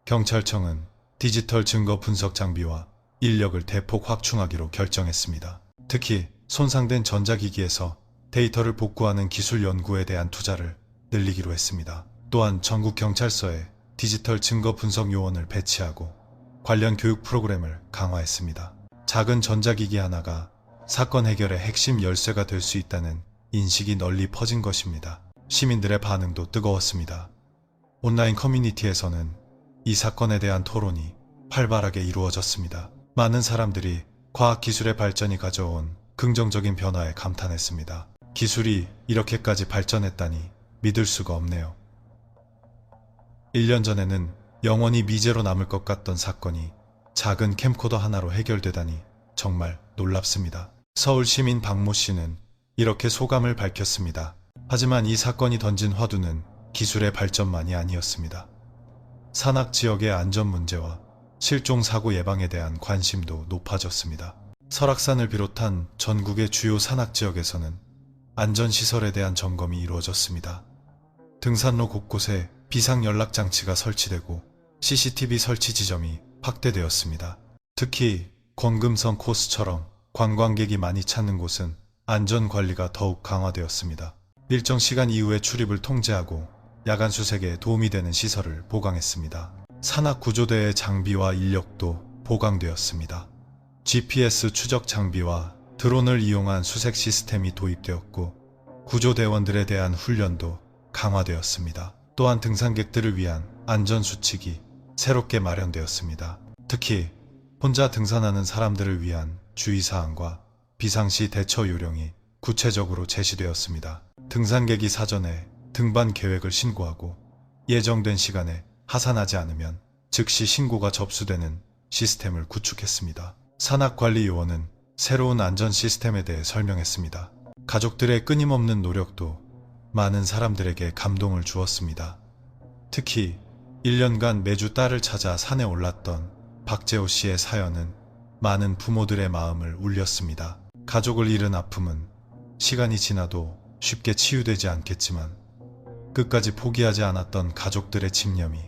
경찰청은 디지털 증거 분석 장비와 인력을 대폭 확충하기로 결정했습니다. 특히 손상된 전자기기에서 데이터를 복구하는 기술 연구에 대한 투자를 늘리기로 했습니다. 또한 전국 경찰서에 디지털 증거 분석 요원을 배치하고 관련 교육 프로그램을 강화했습니다. 작은 전자기기 하나가 사건 해결의 핵심 열쇠가 될 수 있다는 인식이 널리 퍼진 것입니다. 시민들의 반응도 뜨거웠습니다. 온라인 커뮤니티에서는 이 사건에 대한 토론이 활발하게 이루어졌습니다. 많은 사람들이 과학기술의 발전이 가져온 긍정적인 변화에 감탄했습니다. 기술이 이렇게까지 발전했다니 믿을 수가 없네요. 1년 전에는 영원히 미제로 남을 것 같던 사건이 작은 캠코더 하나로 해결되다니 정말 놀랍습니다. 서울 시민 박모 씨는 이렇게 소감을 밝혔습니다. 하지만 이 사건이 던진 화두는 기술의 발전만이 아니었습니다. 산악 지역의 안전 문제와 실종 사고 예방에 대한 관심도 높아졌습니다. 설악산을 비롯한 전국의 주요 산악 지역에서는 안전시설에 대한 점검이 이루어졌습니다. 등산로 곳곳에 비상연락장치가 설치되고 CCTV 설치 지점이 확대되었습니다. 특히 권금성 코스처럼 관광객이 많이 찾는 곳은 안전관리가 더욱 강화되었습니다. 일정 시간 이후에 출입을 통제하고 야간 수색에 도움이 되는 시설을 보강했습니다. 산악구조대의 장비와 인력도 보강되었습니다. GPS 추적 장비와 드론을 이용한 수색 시스템이 도입되었고 구조대원들에 대한 훈련도 강화되었습니다. 또한 등산객들을 위한 안전수칙이 새롭게 마련되었습니다. 특히 혼자 등산하는 사람들을 위한 주의사항과 비상시 대처 요령이 구체적으로 제시되었습니다. 등산객이 사전에 등반 계획을 신고하고 예정된 시간에 하산하지 않으면 즉시 신고가 접수되는 시스템을 구축했습니다. 산악관리요원은 새로운 안전 시스템에 대해 설명했습니다. 가족들의 끊임없는 노력도 많은 사람들에게 감동을 주었습니다. 특히 1년간 매주 딸을 찾아 산에 올랐던 박재호 씨의 사연은 많은 부모들의 마음을 울렸습니다. 가족을 잃은 아픔은 시간이 지나도 쉽게 치유되지 않겠지만 끝까지 포기하지 않았던 가족들의 집념이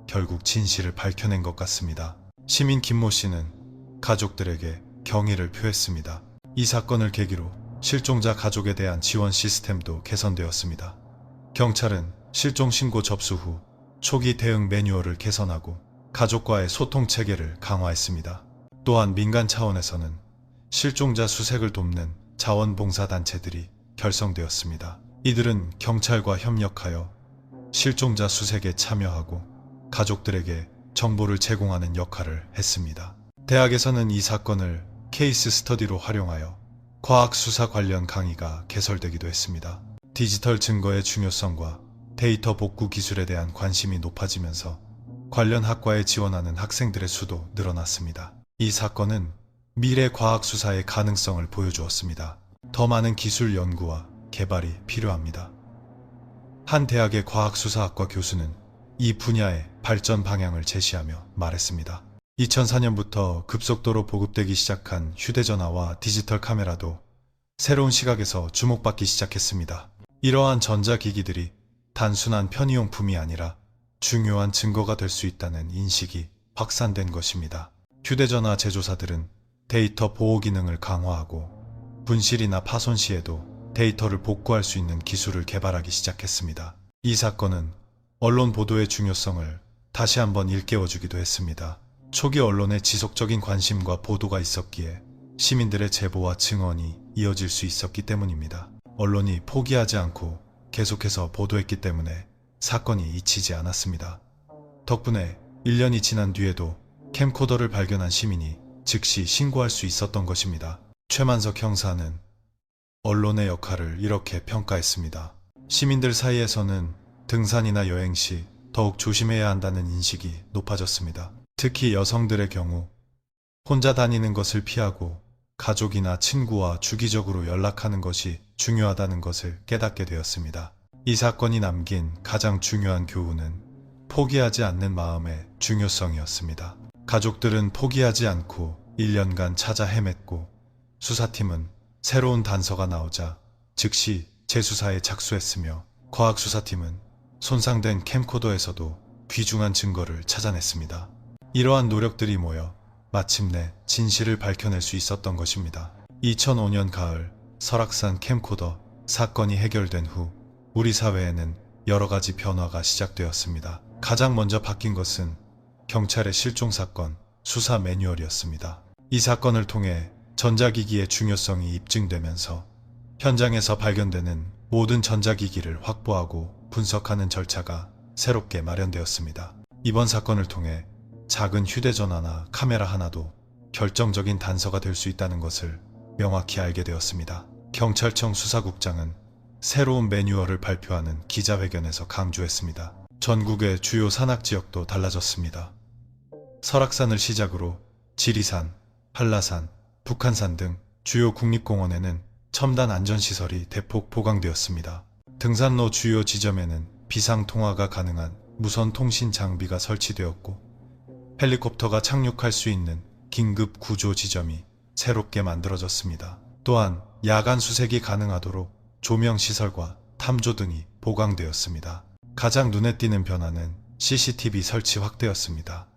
결국 진실을 밝혀낸 것 같습니다. 시민 김모 씨는 가족들에게 경의를 표했습니다. 이 사건을 계기로 실종자 가족에 대한 지원 시스템도 개선되었습니다. 경찰은 실종 신고 접수 후 초기 대응 매뉴얼을 개선하고 가족과의 소통 체계를 강화했습니다. 또한 민간 차원에서는 실종자 수색을 돕는 자원봉사단체들이 결성되었습니다. 이들은 경찰과 협력하여 실종자 수색에 참여하고 가족들에게 정보를 제공하는 역할을 했습니다. 대학에서는 이 사건을 케이스 스터디로 활용하여 과학수사 관련 강의가 개설되기도 했습니다. 디지털 증거의 중요성과 데이터 복구 기술에 대한 관심이 높아지면서 관련 학과에 지원하는 학생들의 수도 늘어났습니다. 이 사건은 미래 과학수사의 가능성을 보여주었습니다. 더 많은 기술 연구와 개발이 필요합니다. 한 대학의 과학수사학과 교수는 이 분야의 발전 방향을 제시하며 말했습니다. 2004년부터 급속도로 보급되기 시작한 휴대전화와 디지털 카메라도 새로운 시각에서 주목받기 시작했습니다. 이러한 전자기기들이 단순한 편의용품이 아니라 중요한 증거가 될 수 있다는 인식이 확산된 것입니다. 휴대전화 제조사들은 데이터 보호 기능을 강화하고 분실이나 파손 시에도 데이터를 복구할 수 있는 기술을 개발하기 시작했습니다. 이 사건은 언론 보도의 중요성을 다시 한번 일깨워주기도 했습니다. 초기 언론의 지속적인 관심과 보도가 있었기에 시민들의 제보와 증언이 이어질 수 있었기 때문입니다. 언론이 포기하지 않고 계속해서 보도했기 때문에 사건이 잊히지 않았습니다. 덕분에 1년이 지난 뒤에도 캠코더를 발견한 시민이 즉시 신고할 수 있었던 것입니다. 최만석 형사는 언론의 역할을 이렇게 평가했습니다. 시민들 사이에서는 등산이나 여행 시 더욱 조심해야 한다는 인식이 높아졌습니다. 특히 여성들의 경우 혼자 다니는 것을 피하고 가족이나 친구와 주기적으로 연락하는 것이 중요하다는 것을 깨닫게 되었습니다. 이 사건이 남긴 가장 중요한 교훈은 포기하지 않는 마음의 중요성이었습니다. 가족들은 포기하지 않고 1년간 찾아 헤맸고 수사팀은 새로운 단서가 나오자 즉시 재수사에 착수했으며 과학수사팀은 손상된 캠코더에서도 귀중한 증거를 찾아냈습니다. 이러한 노력들이 모여 마침내 진실을 밝혀낼 수 있었던 것입니다. 2005년 가을 설악산 캠코더 사건이 해결된 후 우리 사회에는 여러 가지 변화가 시작되었습니다. 가장 먼저 바뀐 것은 경찰의 실종 사건 수사 매뉴얼이었습니다. 이 사건을 통해 전자기기의 중요성이 입증되면서 현장에서 발견되는 모든 전자기기를 확보하고 분석하는 절차가 새롭게 마련되었습니다. 이번 사건을 통해 작은 휴대전화나 카메라 하나도 결정적인 단서가 될 수 있다는 것을 명확히 알게 되었습니다. 경찰청 수사국장은 새로운 매뉴얼을 발표하는 기자회견에서 강조했습니다. 전국의 주요 산악지역도 달라졌습니다. 설악산을 시작으로 지리산, 한라산, 북한산 등 주요 국립공원에는 첨단 안전시설이 대폭 보강되었습니다. 등산로 주요 지점에는 비상통화가 가능한 무선 통신 장비가 설치되었고 헬리콥터가 착륙할 수 있는 긴급 구조 지점이 새롭게 만들어졌습니다. 또한 야간 수색이 가능하도록 조명시설과 탐조 등이 보강되었습니다. 가장 눈에 띄는 변화는 CCTV 설치 확대였습니다.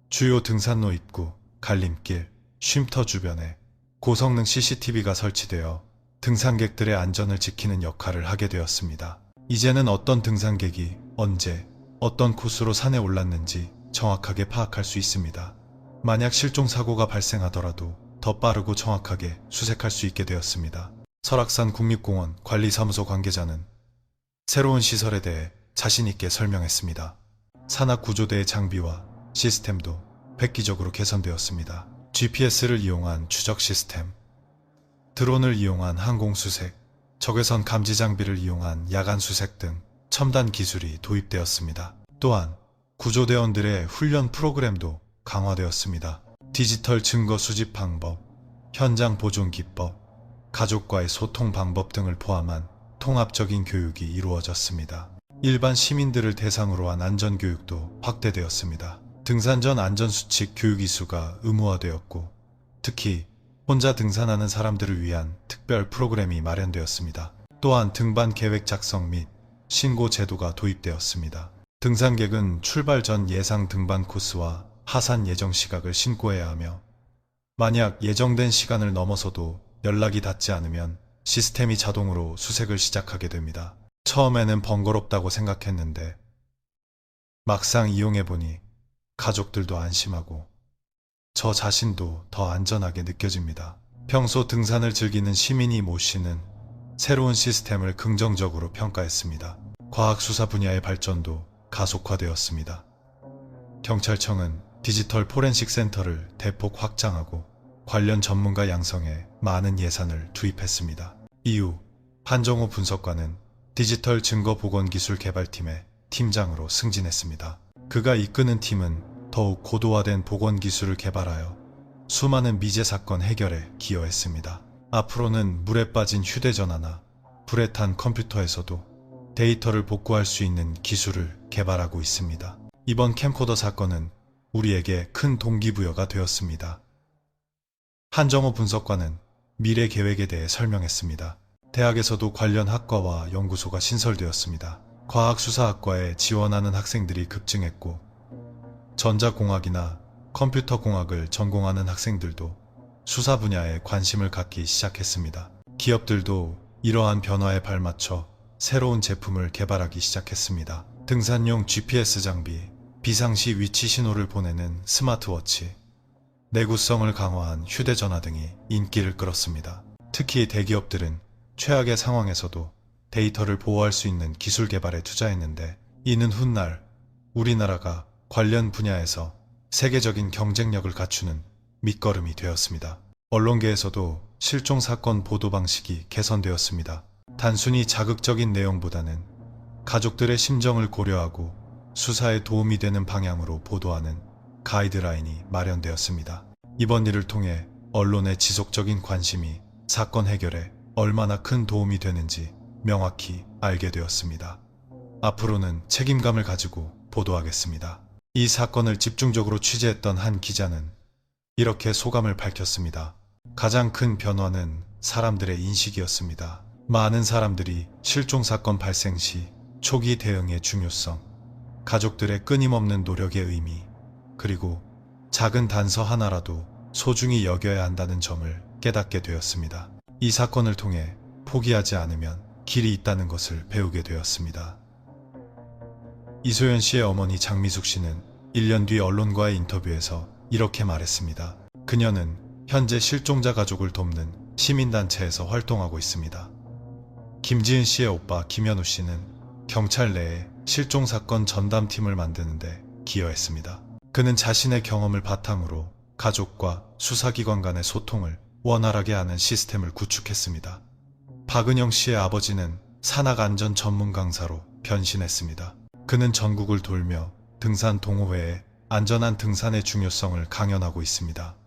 주요 등산로 입구, 갈림길, 쉼터 주변에 고성능 CCTV가 설치되어 등산객들의 안전을 지키는 역할을 하게 되었습니다. 이제는 어떤 등산객이 언제, 어떤 코스로 산에 올랐는지 정확하게 파악할 수 있습니다. 만약 실종 사고가 발생하더라도 더 빠르고 정확하게 수색할 수 있게 되었습니다. 설악산 국립공원 관리사무소 관계자는 새로운 시설에 대해 자신 있게 설명했습니다. 산악구조대의 장비와 시스템도 획기적으로 개선되었습니다. GPS를 이용한 추적 시스템, 드론을 이용한 항공수색, 적외선 감지 장비를 이용한 야간 수색 등 첨단 기술이 도입되었습니다. 또한 구조대원들의 훈련 프로그램도 강화되었습니다. 디지털 증거 수집 방법, 현장 보존 기법, 가족과의 소통 방법 등을 포함한 통합적인 교육이 이루어졌습니다. 일반 시민들을 대상으로 한 안전교육도 확대되었습니다. 등산 전 안전수칙 교육 이수가 의무화되었고, 특히 혼자 등산하는 사람들을 위한 특별 프로그램이 마련되었습니다. 또한 등반 계획 작성 및 신고 제도가 도입되었습니다. 등산객은 출발 전 예상 등반 코스와 하산 예정 시각을 신고해야 하며, 만약 예정된 시간을 넘어서도 연락이 닿지 않으면 시스템이 자동으로 수색을 시작하게 됩니다. 처음에는 번거롭다고 생각했는데 막상 이용해보니 가족들도 안심하고 저 자신도 더 안전하게 느껴집니다. 평소 등산을 즐기는 시민이 모씨는 새로운 시스템을 긍정적으로 평가했습니다. 과학수사 분야의 발전도 가속화되었습니다. 경찰청은 디지털 포렌식 센터를 대폭 확장하고 관련 전문가 양성에 많은 예산을 투입했습니다. 이후 한정호 분석관은 디지털 증거 복원 기술 개발팀의 팀장으로 승진했습니다. 그가 이끄는 팀은 더욱 고도화된 복원 기술을 개발하여 수많은 미제 사건 해결에 기여했습니다. 앞으로는 물에 빠진 휴대전화나 불에 탄 컴퓨터에서도 데이터를 복구할 수 있는 기술을 개발하고 있습니다. 이번 캠코더 사건은 우리에게 큰 동기부여가 되었습니다. 한정호 분석관은 미래 계획에 대해 설명했습니다. 대학에서도 관련 학과와 연구소가 신설되었습니다. 과학수사학과에 지원하는 학생들이 급증했고, 전자공학이나 컴퓨터공학을 전공하는 학생들도 수사 분야에 관심을 갖기 시작했습니다. 기업들도 이러한 변화에 발맞춰 새로운 제품을 개발하기 시작했습니다. 등산용 GPS 장비, 비상시 위치 신호를 보내는 스마트워치, 내구성을 강화한 휴대전화 등이 인기를 끌었습니다. 특히 대기업들은 최악의 상황에서도 데이터를 보호할 수 있는 기술 개발에 투자했는데, 이는 훗날 우리나라가 관련 분야에서 세계적인 경쟁력을 갖추는 밑거름이 되었습니다. 언론계에서도 실종 사건 보도 방식이 개선되었습니다. 단순히 자극적인 내용보다는 가족들의 심정을 고려하고 수사에 도움이 되는 방향으로 보도하는 가이드라인이 마련되었습니다. 이번 일을 통해 언론의 지속적인 관심이 사건 해결에 얼마나 큰 도움이 되는지 명확히 알게 되었습니다. 앞으로는 책임감을 가지고 보도하겠습니다. 이 사건을 집중적으로 취재했던 한 기자는 이렇게 소감을 밝혔습니다. 가장 큰 변화는 사람들의 인식이었습니다. 많은 사람들이 실종사건 발생 시 초기 대응의 중요성, 가족들의 끊임없는 노력의 의미, 그리고 작은 단서 하나라도 소중히 여겨야 한다는 점을 깨닫게 되었습니다. 이 사건을 통해 포기하지 않으면 길이 있다는 것을 배우게 되었습니다. 이소연 씨의 어머니 장미숙 씨는 1년 뒤 언론과의 인터뷰에서 이렇게 말했습니다. 그녀는 현재 실종자 가족을 돕는 시민단체에서 활동하고 있습니다. 김지은 씨의 오빠 김현우 씨는 경찰 내에 실종사건 전담팀을 만드는데 기여했습니다. 그는 자신의 경험을 바탕으로 가족과 수사기관 간의 소통을 원활하게 하는 시스템을 구축했습니다. 박은영 씨의 아버지는 산악안전 전문 강사로 변신했습니다. 그는 전국을 돌며 등산 동호회에 안전한 등산의 중요성을 강연하고 있습니다.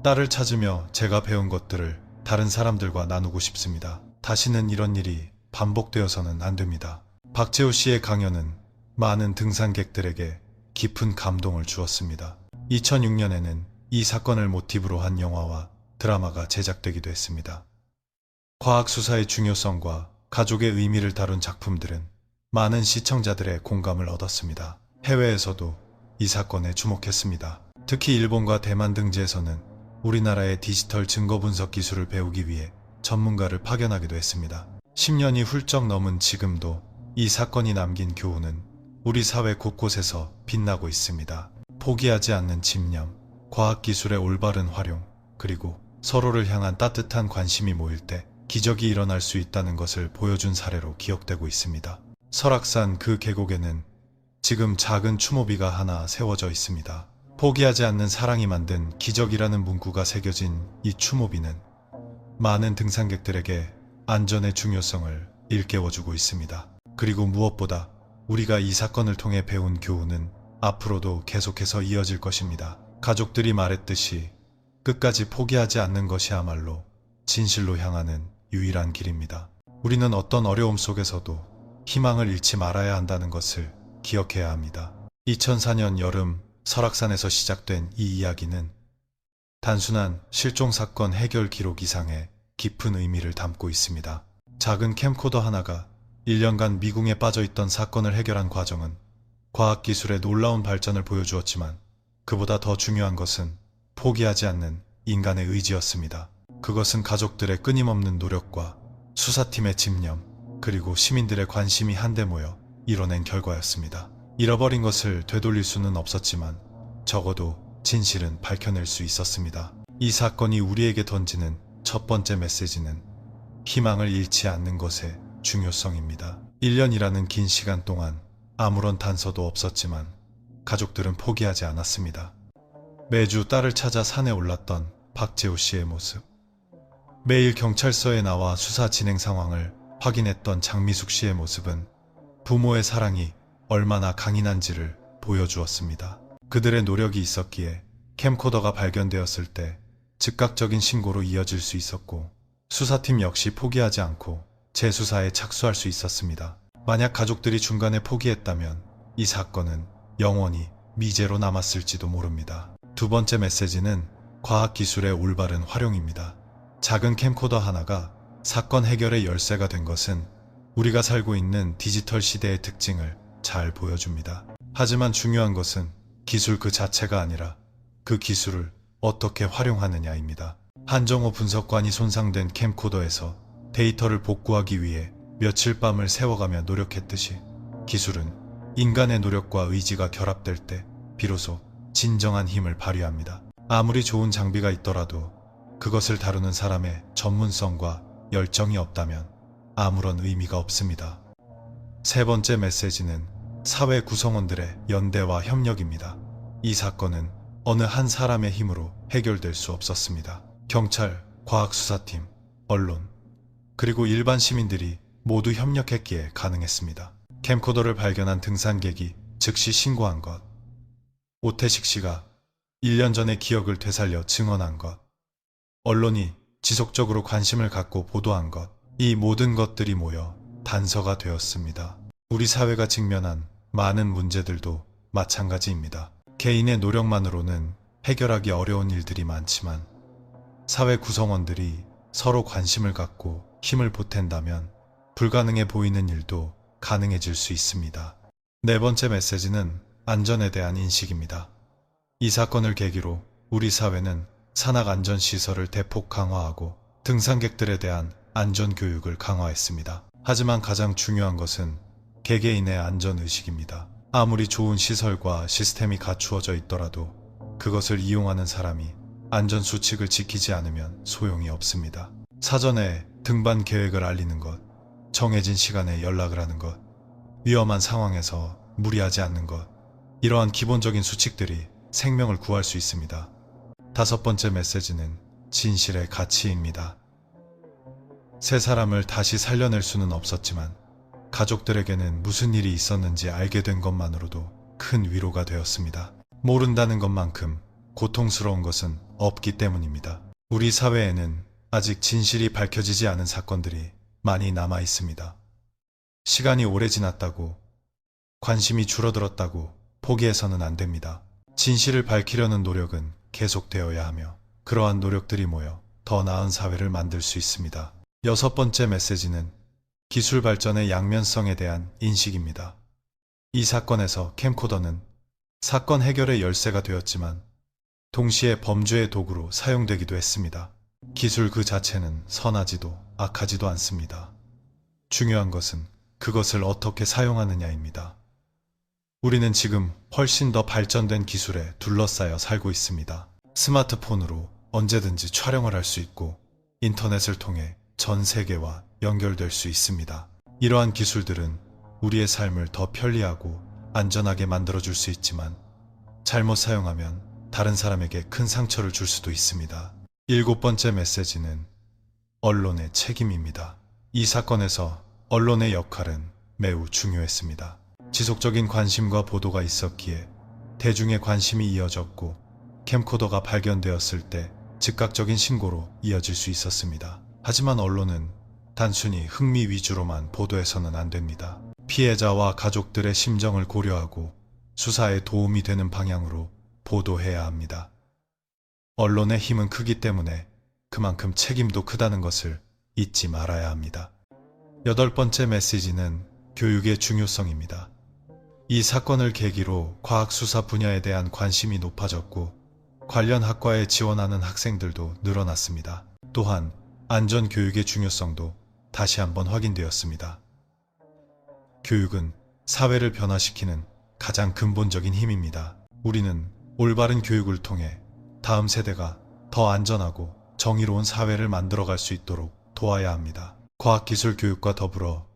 딸을 찾으며 제가 배운 것들을 다른 사람들과 나누고 싶습니다. 다시는 이런 일이 반복되어서는 안 됩니다. 박재호 씨의 강연은 많은 등산객들에게 깊은 감동을 주었습니다. 2006년에는 이 사건을 모티브로 한 영화와 드라마가 제작되기도 했습니다. 과학수사의 중요성과 가족의 의미를 다룬 작품들은 많은 시청자들의 공감을 얻었습니다. 해외에서도 이 사건에 주목했습니다. 특히 일본과 대만 등지에서는 우리나라의 디지털 증거 분석 기술을 배우기 위해 전문가를 파견하기도 했습니다. 10년이 훌쩍 넘은 지금도 이 사건이 남긴 교훈은 우리 사회 곳곳에서 빛나고 있습니다. 포기하지 않는 집념, 과학기술의 올바른 활용, 그리고 서로를 향한 따뜻한 관심이 모일 때 기적이 일어날 수 있다는 것을 보여준 사례로 기억되고 있습니다. 설악산 그 계곡에는 지금 작은 추모비가 하나 세워져 있습니다. 포기하지 않는 사랑이 만든 기적이라는 문구가 새겨진 이 추모비는 많은 등산객들에게 안전의 중요성을 일깨워주고 있습니다. 그리고 무엇보다 우리가 이 사건을 통해 배운 교훈은 앞으로도 계속해서 이어질 것입니다. 가족들이 말했듯이 끝까지 포기하지 않는 것이야말로 진실로 향하는 유일한 길입니다. 우리는 어떤 어려움 속에서도 희망을 잃지 말아야 한다는 것을 기억해야 합니다. 2004년 여름 설악산에서 시작된 이 이야기는 단순한 실종 사건 해결 기록 이상의 깊은 의미를 담고 있습니다. 작은 캠코더 하나가 1년간 미궁에 빠져있던 사건을 해결한 과정은 과학기술의 놀라운 발전을 보여주었지만 그보다 더 중요한 것은 포기하지 않는 인간의 의지였습니다. 그것은 가족들의 끊임없는 노력과 수사팀의 집념, 그리고 시민들의 관심이 한데 모여 이뤄낸 결과였습니다. 잃어버린 것을 되돌릴 수는 없었지만 적어도 진실은 밝혀낼 수 있었습니다. 이 사건이 우리에게 던지는 첫 번째 메시지는 희망을 잃지 않는 것의 중요성입니다. 1년이라는 긴 시간 동안 아무런 단서도 없었지만 가족들은 포기하지 않았습니다. 매주 딸을 찾아 산에 올랐던 박재호 씨의 모습, 매일 경찰서에 나와 수사 진행 상황을 확인했던 장미숙 씨의 모습은 부모의 사랑이 얼마나 강인한지를 보여주었습니다. 그들의 노력이 있었기에 캠코더가 발견되었을 때 즉각적인 신고로 이어질 수 있었고 수사팀 역시 포기하지 않고 재수사에 착수할 수 있었습니다. 만약 가족들이 중간에 포기했다면 이 사건은 영원히 미제로 남았을지도 모릅니다. 두 번째 메시지는 과학기술의 올바른 활용입니다. 작은 캠코더 하나가 사건 해결의 열쇠가 된 것은 우리가 살고 있는 디지털 시대의 특징을 잘 보여줍니다. 하지만 중요한 것은 기술 그 자체가 아니라 그 기술을 어떻게 활용하느냐입니다. 한정호 분석관이 손상된 캠코더에서 데이터를 복구하기 위해 며칠 밤을 새워가며 노력했듯이 기술은 인간의 노력과 의지가 결합될 때 비로소 진정한 힘을 발휘합니다. 아무리 좋은 장비가 있더라도 그것을 다루는 사람의 전문성과 열정이 없다면 아무런 의미가 없습니다. 세 번째 메시지는 사회 구성원들의 연대와 협력입니다. 이 사건은 어느 한 사람의 힘으로 해결될 수 없었습니다. 경찰, 과학수사팀, 언론, 그리고 일반 시민들이 모두 협력했기에 가능했습니다. 캠코더를 발견한 등산객이 즉시 신고한 것, 오태식 씨가 1년 전의 기억을 되살려 증언한 것, 언론이 지속적으로 관심을 갖고 보도한 것, 이 모든 것들이 모여 단서가 되었습니다. 우리 사회가 직면한 많은 문제들도 마찬가지입니다. 개인의 노력만으로는 해결하기 어려운 일들이 많지만 사회 구성원들이 서로 관심을 갖고 힘을 보탠다면 불가능해 보이는 일도 가능해질 수 있습니다. 네 번째 메시지는 안전에 대한 인식입니다. 이 사건을 계기로 우리 사회는 산악안전시설을 대폭 강화하고 등산객들에 대한 안전교육을 강화했습니다. 하지만 가장 중요한 것은 개개인의 안전의식입니다. 아무리 좋은 시설과 시스템이 갖추어져 있더라도 그것을 이용하는 사람이 안전수칙을 지키지 않으면 소용이 없습니다. 사전에 등반 계획을 알리는 것, 정해진 시간에 연락을 하는 것, 위험한 상황에서 무리하지 않는 것, 이러한 기본적인 수칙들이 생명을 구할 수 있습니다. 다섯 번째 메시지는 진실의 가치입니다. 세 사람을 다시 살려낼 수는 없었지만 가족들에게는 무슨 일이 있었는지 알게 된 것만으로도 큰 위로가 되었습니다. 모른다는 것만큼 고통스러운 것은 없기 때문입니다. 우리 사회에는 아직 진실이 밝혀지지 않은 사건들이 많이 남아 있습니다. 시간이 오래 지났다고, 관심이 줄어들었다고 포기해서는 안 됩니다. 진실을 밝히려는 노력은 계속되어야 하며 그러한 노력들이 모여 더 나은 사회를 만들 수 있습니다. 여섯 번째 메시지는 기술 발전의 양면성에 대한 인식입니다. 이 사건에서 캠코더는 사건 해결의 열쇠가 되었지만 동시에 범죄의 도구로 사용되기도 했습니다. 기술 그 자체는 선하지도 악하지도 않습니다. 중요한 것은 그것을 어떻게 사용하느냐입니다. 우리는 지금 훨씬 더 발전된 기술에 둘러싸여 살고 있습니다. 스마트폰으로 언제든지 촬영을 할 수 있고 인터넷을 통해 전 세계와 연결될 수 있습니다. 이러한 기술들은 우리의 삶을 더 편리하고 안전하게 만들어줄 수 있지만 잘못 사용하면 다른 사람에게 큰 상처를 줄 수도 있습니다. 일곱 번째 메시지는 언론의 책임입니다. 이 사건에서 언론의 역할은 매우 중요했습니다. 지속적인 관심과 보도가 있었기에 대중의 관심이 이어졌고 캠코더가 발견되었을 때 즉각적인 신고로 이어질 수 있었습니다. 하지만 언론은 단순히 흥미 위주로만 보도해서는 안 됩니다. 피해자와 가족들의 심정을 고려하고 수사에 도움이 되는 방향으로 보도해야 합니다. 언론의 힘은 크기 때문에 그만큼 책임도 크다는 것을 잊지 말아야 합니다. 8번째 메시지는 교육의 중요성입니다. 이 사건을 계기로 과학수사 분야에 대한 관심이 높아졌고 관련 학과에 지원하는 학생들도 늘어났습니다. 또한 안전교육의 중요성도 다시 한번 확인되었습니다. 교육은 사회를 변화시키는 가장 근본적인 힘입니다. 우리는 올바른 교육을 통해 다음 세대가 더 안전하고 정의로운 사회를 만들어갈 수 있도록 도와야 합니다. 과학기술 교육과 더불어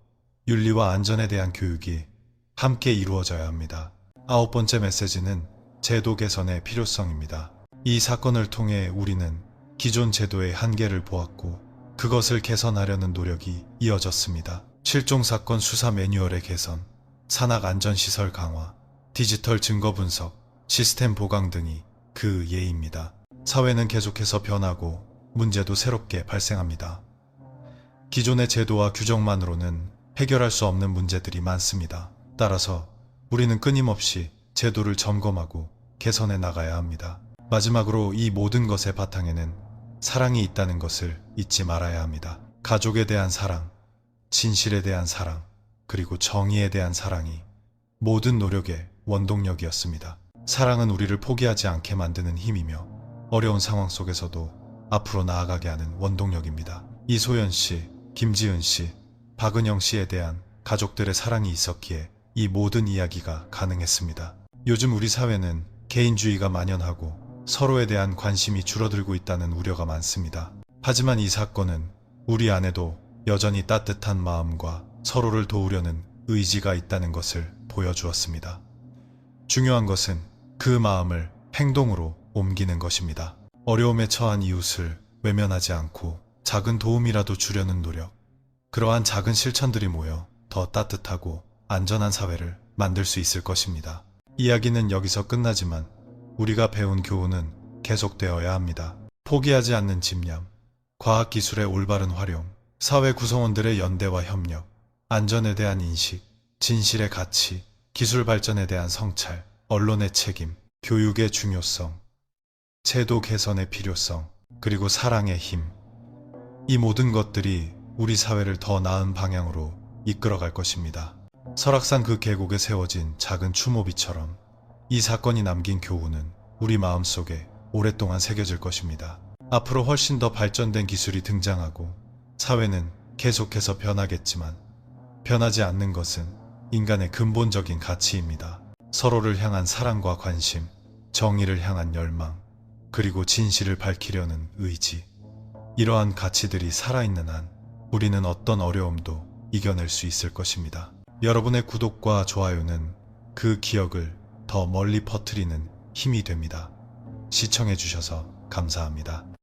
윤리와 안전에 대한 교육이 함께 이루어져야 합니다. 9번째 메시지는 제도 개선의 필요성입니다. 이 사건을 통해 우리는 기존 제도의 한계를 보았고 그것을 개선하려는 노력이 이어졌습니다. 실종사건 수사 매뉴얼의 개선, 산학안전시설 강화, 디지털 증거 분석, 시스템 보강 등이 그 예입니다. 사회는 계속해서 변하고 문제도 새롭게 발생합니다. 기존의 제도와 규정만으로는 해결할 수 없는 문제들이 많습니다. 따라서 우리는 끊임없이 제도를 점검하고 개선해 나가야 합니다. 마지막으로 이 모든 것의 바탕에는 사랑이 있다는 것을 잊지 말아야 합니다. 가족에 대한 사랑, 진실에 대한 사랑, 그리고 정의에 대한 사랑이 모든 노력의 원동력이었습니다. 사랑은 우리를 포기하지 않게 만드는 힘이며 어려운 상황 속에서도 앞으로 나아가게 하는 원동력입니다. 이소연 씨, 김지은 씨, 박은영 씨에 대한 가족들의 사랑이 있었기에 이 모든 이야기가 가능했습니다. 요즘 우리 사회는 개인주의가 만연하고 서로에 대한 관심이 줄어들고 있다는 우려가 많습니다. 하지만 이 사건은 우리 안에도 여전히 따뜻한 마음과 서로를 도우려는 의지가 있다는 것을 보여주었습니다. 중요한 것은 그 마음을 행동으로 옮기는 것입니다. 어려움에 처한 이웃을 외면하지 않고 작은 도움이라도 주려는 노력, 그러한 작은 실천들이 모여 더 따뜻하고 안전한 사회를 만들 수 있을 것입니다. 이야기는 여기서 끝나지만 우리가 배운 교훈은 계속되어야 합니다. 포기하지 않는 집념, 과학기술의 올바른 활용, 사회 구성원들의 연대와 협력, 안전에 대한 인식, 진실의 가치, 기술 발전에 대한 성찰, 언론의 책임, 교육의 중요성, 제도 개선의 필요성, 그리고 사랑의 힘. 이 모든 것들이 우리 사회를 더 나은 방향으로 이끌어갈 것입니다. 설악산 그 계곡에 세워진 작은 추모비처럼 이 사건이 남긴 교훈은 우리 마음속에 오랫동안 새겨질 것입니다. 앞으로 훨씬 더 발전된 기술이 등장하고 사회는 계속해서 변하겠지만 변하지 않는 것은 인간의 근본적인 가치입니다. 서로를 향한 사랑과 관심, 정의를 향한 열망, 그리고 진실을 밝히려는 의지. 이러한 가치들이 살아있는 한 우리는 어떤 어려움도 이겨낼 수 있을 것입니다. 여러분의 구독과 좋아요는 그 기억을 더 멀리 퍼뜨리는 힘이 됩니다. 시청해주셔서 감사합니다.